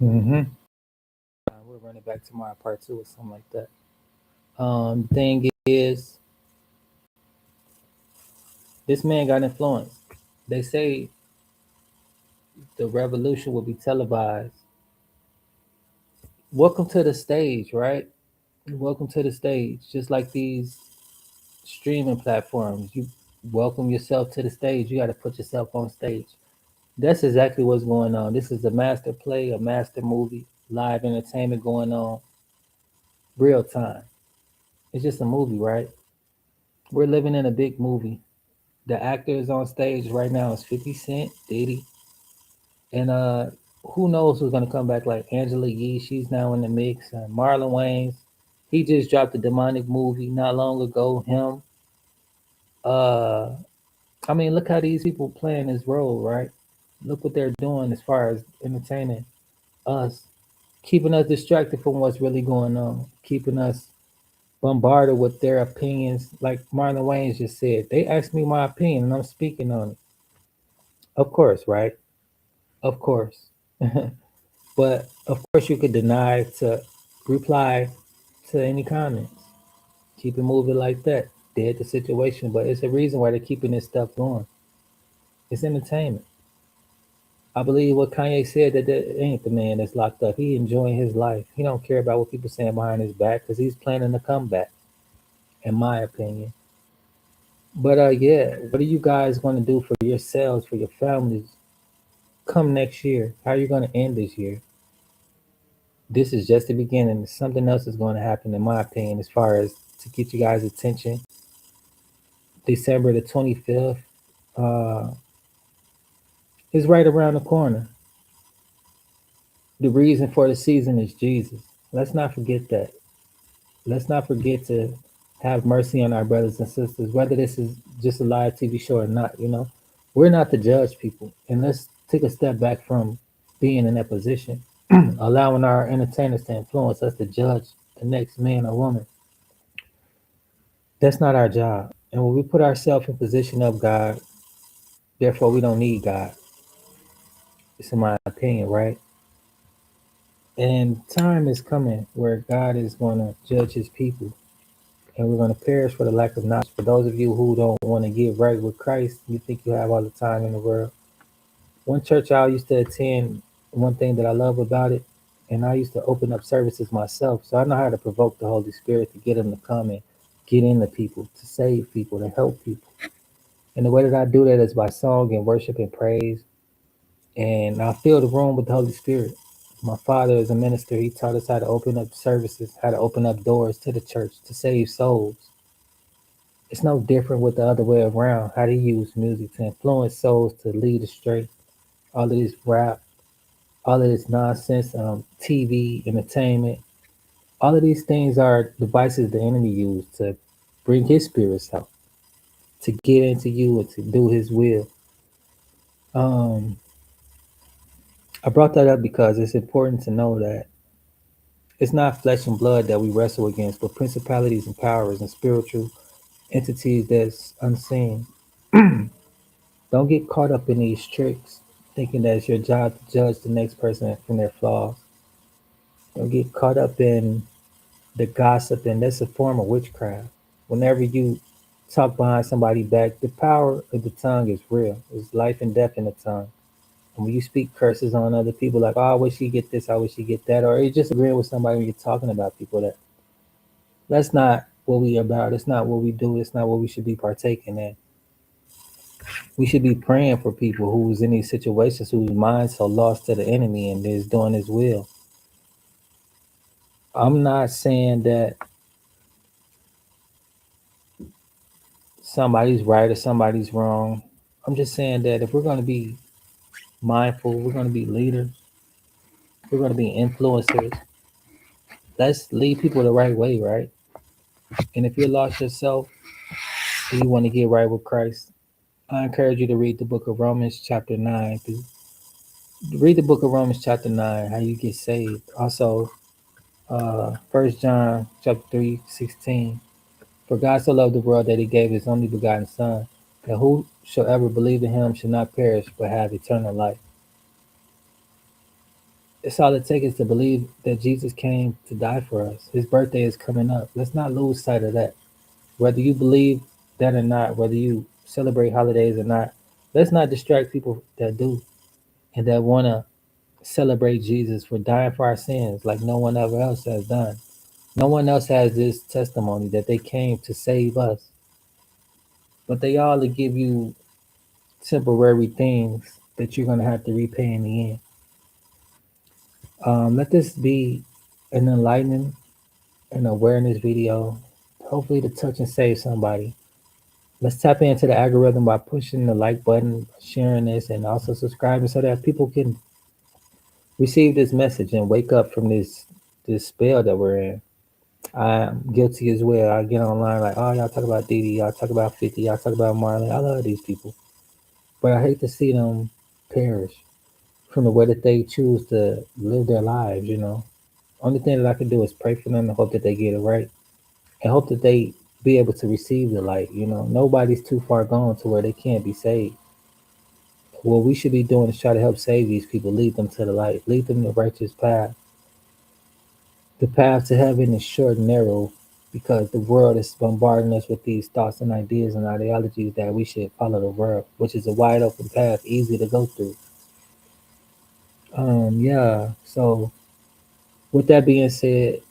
Mm-hmm. We'll run it back tomorrow, part two or something like that. The thing is, this man got influence. They say the revolution will be televised. Welcome to the stage, right? Welcome to the stage. Just like these streaming platforms, you welcome yourself to the stage. You got to put yourself on stage. That's exactly what's going on. This is a master play, a master movie, live entertainment going on, real time. It's just a movie, right? We're living in a big movie. The actors on stage right now is 50 Cent, Diddy, and who knows who's gonna come back like Angela Yee, she's now in the mix. Marlon Wayans, he just dropped a demonic movie not long ago. Him, uh, I mean, look how these people playing this role, right? Look what they're doing as far as entertaining us, keeping us distracted from what's really going on, keeping us bombarded with their opinions. Like Marlon Wayans just said, they asked me my opinion and I'm speaking on it. Of course, right? Of course. But of course, you could deny to reply to any comments. Keep it moving like that. Dead the situation, but it's a reason why they're keeping this stuff going. It's entertainment. I believe what Kanye said that ain't the man that's locked up. He enjoying his life. He don't care about what people saying behind his back because he's planning to come back, in my opinion. But yeah, what are you guys going to do for yourselves, for your families, come next year? How are you going to end this year? This is just the beginning. Something else is going to happen, in my opinion, as far as to get you guys' attention. December the 25th uh, is right around the corner. The reason for the season is Jesus. Let's not forget that. Let's not forget to have mercy on our brothers and sisters, whether this is just a live TV show or not. We're not to judge people. And let's take a step back from being in that position, allowing our entertainers to influence us to judge the next man or woman. That's not our job. And when we put ourselves in position of God, therefore we don't need God. It's in my opinion, right? And time is coming where God is going to judge his people and we're going to perish for the lack of knowledge. For those of you who don't want to get right with Christ, you think you have all the time in the world. One church I used to attend, one thing that I love about it, and I used to open up services myself. So I know how to provoke the Holy Spirit to get him to come and get into people, to save people, to help people. And the way that I do that is by song and worship and praise. And I fill the room with the Holy Spirit. My father is a minister. He taught us how to open up services, how to open up doors to the church to save souls. It's no different with the other way around. How to use music to influence souls to lead astray. All of this rap, all of this nonsense, TV, entertainment, all of these things are devices the enemy used to bring his spirits out, to get into you and to do his will. Um, I brought that up because it's important to know that it's not flesh and blood that we wrestle against, but principalities and powers and spiritual entities that's unseen. Don't get caught up in these tricks, thinking that it's your job to judge the next person from their flaws. Don't get caught up in the gossip, and that's a form of witchcraft. Whenever you talk behind somebody back, the power of the tongue is real. It's life and death in the tongue. And when you speak curses on other people, like, oh, I wish you get this, I wish you get that, or you just agreeing with somebody when you're talking about people, that's not what we about. It's not what we do. It's not what we should be partaking in. We should be praying for people who's in these situations, whose minds so lost to the enemy and is doing his will. I'm not saying that somebody's right or somebody's wrong. I'm just saying that if we're going to be mindful, we're going to be leaders, we're going to be influencers, let's lead people the right way, right? And if you're lost yourself and you want to get right with Christ, I encourage you to read the book of Romans, chapter 9. Read the book of Romans, chapter 9, how you get saved. Also, 1 John, chapter 3:16. For God so loved the world that he gave his only begotten Son, that whosoever believe in him should not perish but have eternal life. It's all it takes is to believe that Jesus came to die for us. His birthday is coming up. Let's not lose sight of that. Whether you believe that or not, whether you celebrate holidays or not, let's not distract people that do and that want to celebrate Jesus for dying for our sins like no one ever else has done. No one else has this testimony that they came to save us, but they all to give you temporary things that you're going to have to repay in the end. Let this be an enlightening and awareness video, hopefully to touch and save somebody. Let's tap into the algorithm by pushing the like button, sharing this, and also subscribing so that people can receive this message and wake up from this spell that we're in. I'm guilty as well. I get online like, oh, y'all talk about Didi, y'all talk about 50, y'all talk about Marlon. I love these people, but I hate to see them perish from the way that they choose to live their lives. Only thing that I can do is pray for them and hope that they get it right and hope that they be able to receive the light. Nobody's too far gone to where they can't be saved. What we should be doing is try to help save these people, lead them to the light, lead them the righteous path. The path to heaven is short and narrow because the world is bombarding us with these thoughts and ideas and ideologies that we should follow the world, which is a wide open path, easy to go through. Yeah. So with that being said,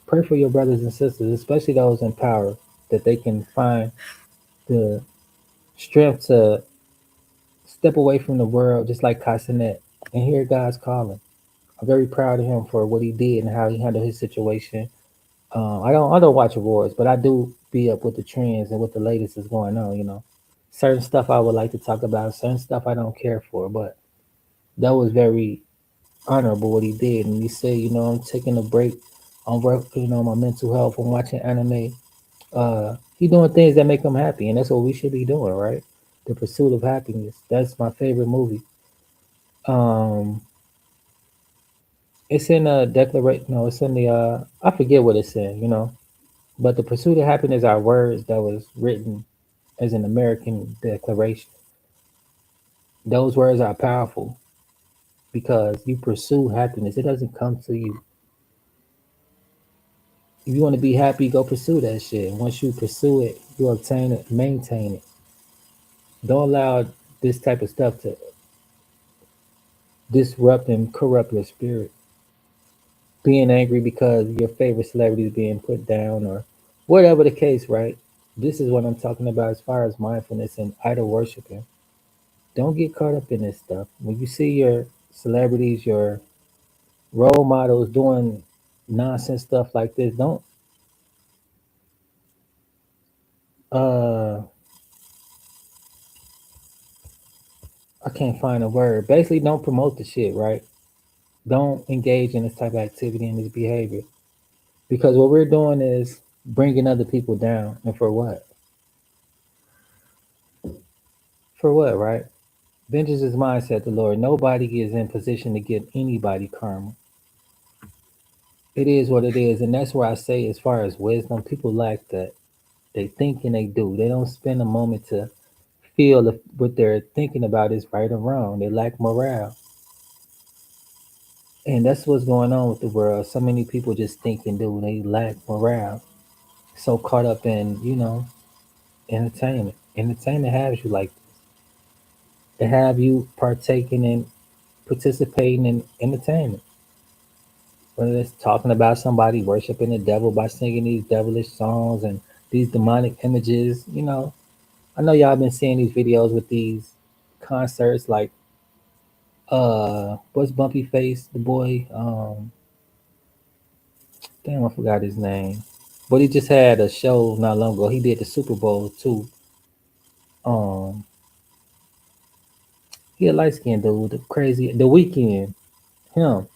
pray for your brothers and sisters, especially those in power, that they can find the strength to step away from the world, just like Casanet, and hear God's calling. I'm very proud of him for what he did and how he handled his situation. I don't watch awards, but I do be up with the trends and what the latest is going on. Certain stuff I would like to talk about, certain stuff I don't care for, but that was very honorable what he did. And he said, I'm taking a break. I'm working on my mental health. I'm watching anime. He doing things that make him happy, and that's what we should be doing, right? The Pursuit of Happiness. That's my favorite movie. Um, it's in a declaration. No, it's in the. I forget what it's in. But the Pursuit of Happiness are words that was written as an American declaration. Those words are powerful because you pursue happiness. It doesn't come to you. If you want to be happy, go pursue that shit. Once you pursue it, you obtain it, maintain it. Don't allow this type of stuff to disrupt and corrupt your spirit. Being angry because your favorite celebrity is being put down or whatever the case, right? This is what I'm talking about as far as mindfulness and idol worshiping. Don't get caught up in this stuff. When you see your celebrities, your role models doing nonsense stuff like this, don't uh I can't find a word. Basically, don't promote the shit, right? Don't engage in this type of activity and this behavior. Because what we're doing is bringing other people down. And for what? For what, right? Vengeance is mine, said the Lord. Nobody is in position to give anybody karma. It is what it is. And that's where I say, as far as wisdom, people lack that. They think and they do. They don't spend a moment to feel if what they're thinking about is right or wrong. They lack morale. And that's what's going on with the world. So many people just think and do. They lack morale. So caught up in, entertainment. Entertainment has you like this. It have you partaking in participating in entertainment. Whether it's talking about somebody worshiping the devil by singing these devilish songs and these demonic images, I know y'all been seeing these videos with these concerts like what's Bumpy Face, the boy, damn, I forgot his name. But he just had a show not long ago. He did the Super Bowl too. Um He a light skinned dude, the crazy, the weekend, him.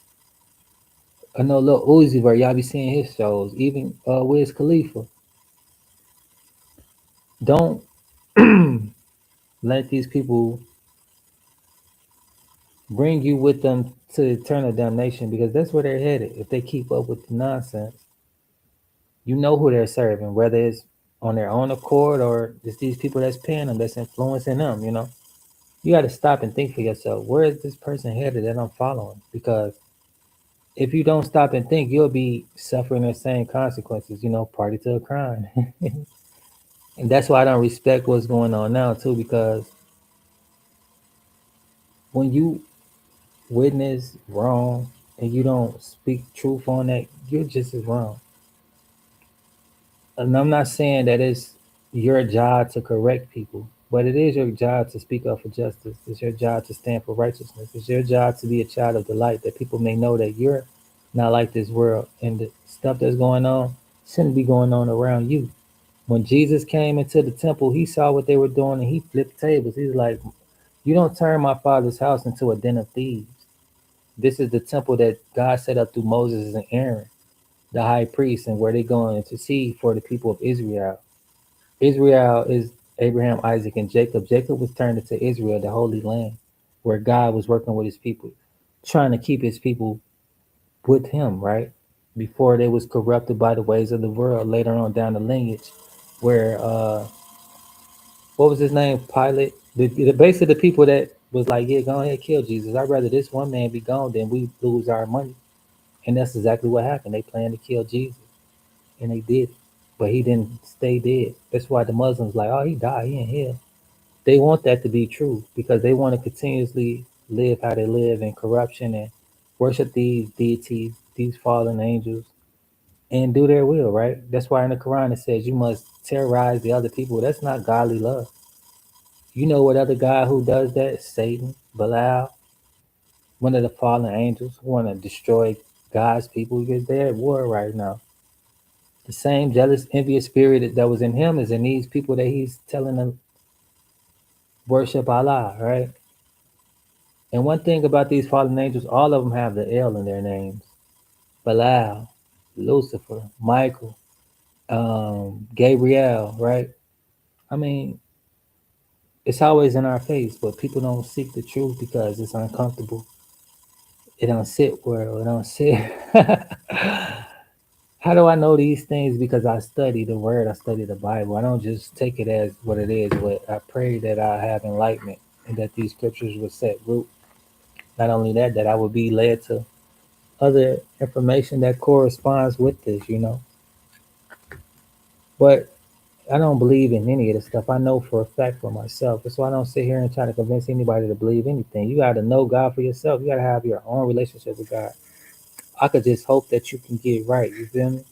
I know Lil Uzi Vert, y'all be seeing his shows. Even Wiz Khalifa. Don't let these people bring you with them to eternal damnation because that's where they're headed. If they keep up with the nonsense, you know who they're serving, whether it's on their own accord or it's these people that's paying them, that's influencing them. You got to stop and think for yourself. Where is this person headed that I'm following? Because if you don't stop and think, you'll be suffering the same consequences. Party to a crime. And that's why I don't respect what's going on now too, because when you witness wrong and you don't speak truth on that, you're just as wrong. And I'm not saying that it's your job to correct people, but it is your job to speak up for justice. It's your job to stand for righteousness. It's your job to be a child of the light, that people may know that you're not like this world, and the stuff that's going on shouldn't be going on around you. When Jesus came into the temple, he saw what they were doing and he flipped tables. He's like, "You don't turn my father's house into a den of thieves. This is the temple that God set up through Moses and Aaron, the high priest, and where they're going to see for the people of Israel. Israel is Abraham, Isaac, and Jacob. Jacob was turned into Israel, the Holy Land, where God was working with his people, trying to keep his people with him, right? Before they was corrupted by the ways of the world, later on down the lineage, where what was his name? Pilate. Basically the people that was like, yeah, go ahead, kill Jesus. I'd rather this one man be gone than we lose our money. And that's exactly what happened. They planned to kill Jesus, and they did. But he didn't stay dead. That's why the Muslims like, oh, he died, he in hell. They want that to be true because they want to continuously live how they live in corruption and worship these deities, these fallen angels, and do their will, right? That's why in the Quran it says you must terrorize the other people. That's not godly love. You know what other guy who does that? Satan, Belial, one of the fallen angels who want to destroy God's people because they're at war right now. The same jealous, envious spirit that was in him is in these people that he's telling them worship Allah, right? And one thing about these fallen angels, all of them have the L in their names. Belial, Lucifer, Michael, Gabriel, right? I mean, it's always in our face, but people don't seek the truth because it's uncomfortable. It don't sit well. It don't sit. How do I know these things? Because I study the word, I study the Bible. I don't just take it as what it is, but I pray that I have enlightenment and that these scriptures will set root. Not only that, that I will be led to other information that corresponds with this. But I don't believe in any of this stuff. I know for a fact for myself. That's why I don't sit here and try to convince anybody to believe anything. You got to know God for yourself. You got to have your own relationship with God. I could just hope that you can get right. You feel me?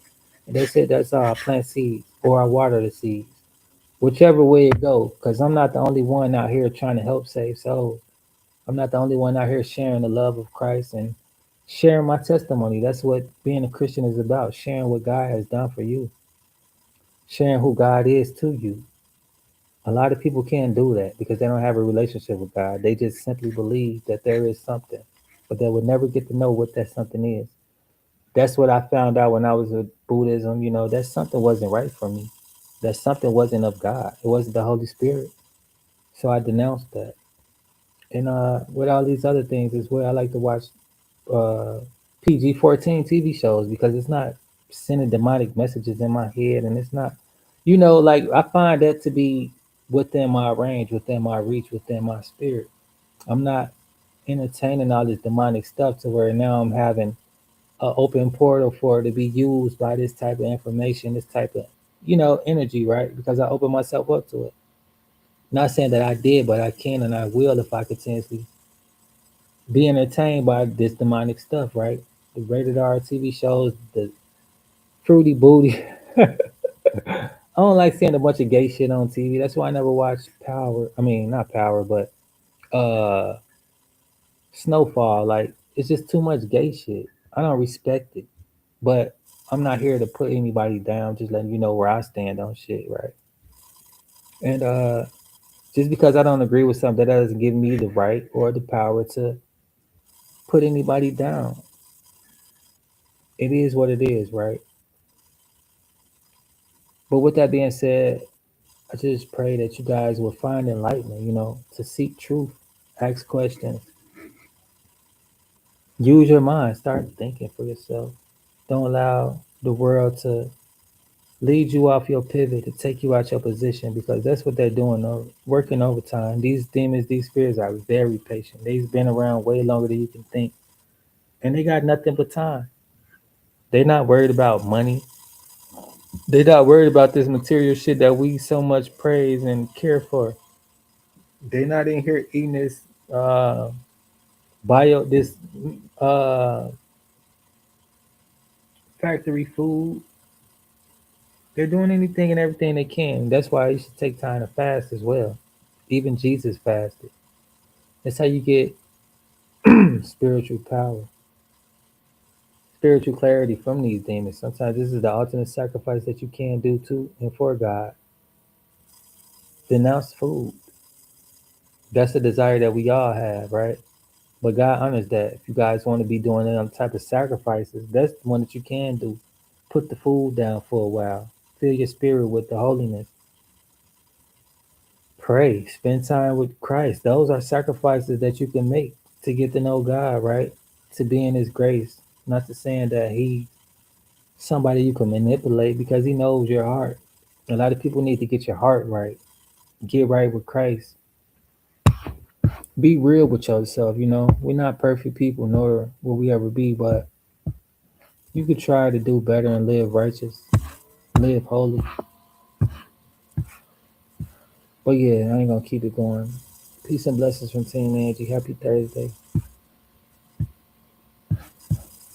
And they said that's how I plant seeds or I water the seeds, whichever way it go. Because I'm not the only one out here trying to help save souls. I'm not the only one out here sharing the love of Christ and sharing my testimony. That's what being a Christian is about, sharing what God has done for you, sharing who God is to you. A lot of people can't do that because they don't have a relationship with God. They just simply believe that there is something, but they would never get to know what that something is. That's what I found out when I was with Buddhism. That something wasn't right for me. That something wasn't of God. It wasn't the Holy Spirit. So I denounced that. And with all these other things as well, I like to watch uh, PG-14 TV shows because it's not sending demonic messages in my head, and it's not, like I find that to be within my range, within my reach, within my spirit. I'm not entertaining all this demonic stuff to where now I'm having an open portal for it to be used by this type of information, this type of energy, right? Because I open myself up to it. Not saying that I did, but I can and I will if I continuously be entertained by this demonic stuff, right? The rated R TV shows, the fruity booty. I don't like seeing a bunch of gay shit on TV. That's why I never watched Power. I mean, not Power, but uh Snowfall. Like, it's just too much gay shit. I don't respect it. But I'm not here to put anybody down, just letting you know where I stand on shit, right? And Just because I don't agree with something, that doesn't give me the right or the power to put anybody down. It is what it is, right? But with that being said, I just pray that you guys will find enlightenment, to seek truth, ask questions, use your mind, start thinking for yourself. Don't allow the world to lead you off your pivot, to take you out your position, because that's what they're doing, working overtime. These demons, these spirits are very patient. They've been around way longer than you can think, and they got nothing but time. They're not worried about money. They're not worried about this material shit that we so much praise and care for. They're not in here eating this this uh factory food. They're doing anything and everything they can. That's why you should take time to fast as well. Even Jesus fasted. That's how you get spiritual power, spiritual clarity from these demons. Sometimes this is the ultimate sacrifice that you can do to and for God. Denounce food. That's a desire that we all have, right? But God honors that. If you guys want to be doing them type of sacrifices, that's the one that you can do. Put the food down for a while. Fill your spirit with the holiness. Pray. Spend time with Christ. Those are sacrifices that you can make to get to know God, right? To be in his grace. Not to saying that he somebody you can manipulate, because he knows your heart. A lot of people need to get your heart right. Get right with Christ. Be real with yourself, We're not perfect people, nor will we ever be, but you could try to do better and live righteous, live holy. But yeah, I ain't gonna keep it going. Peace and blessings from Team Angie. Happy Thursday.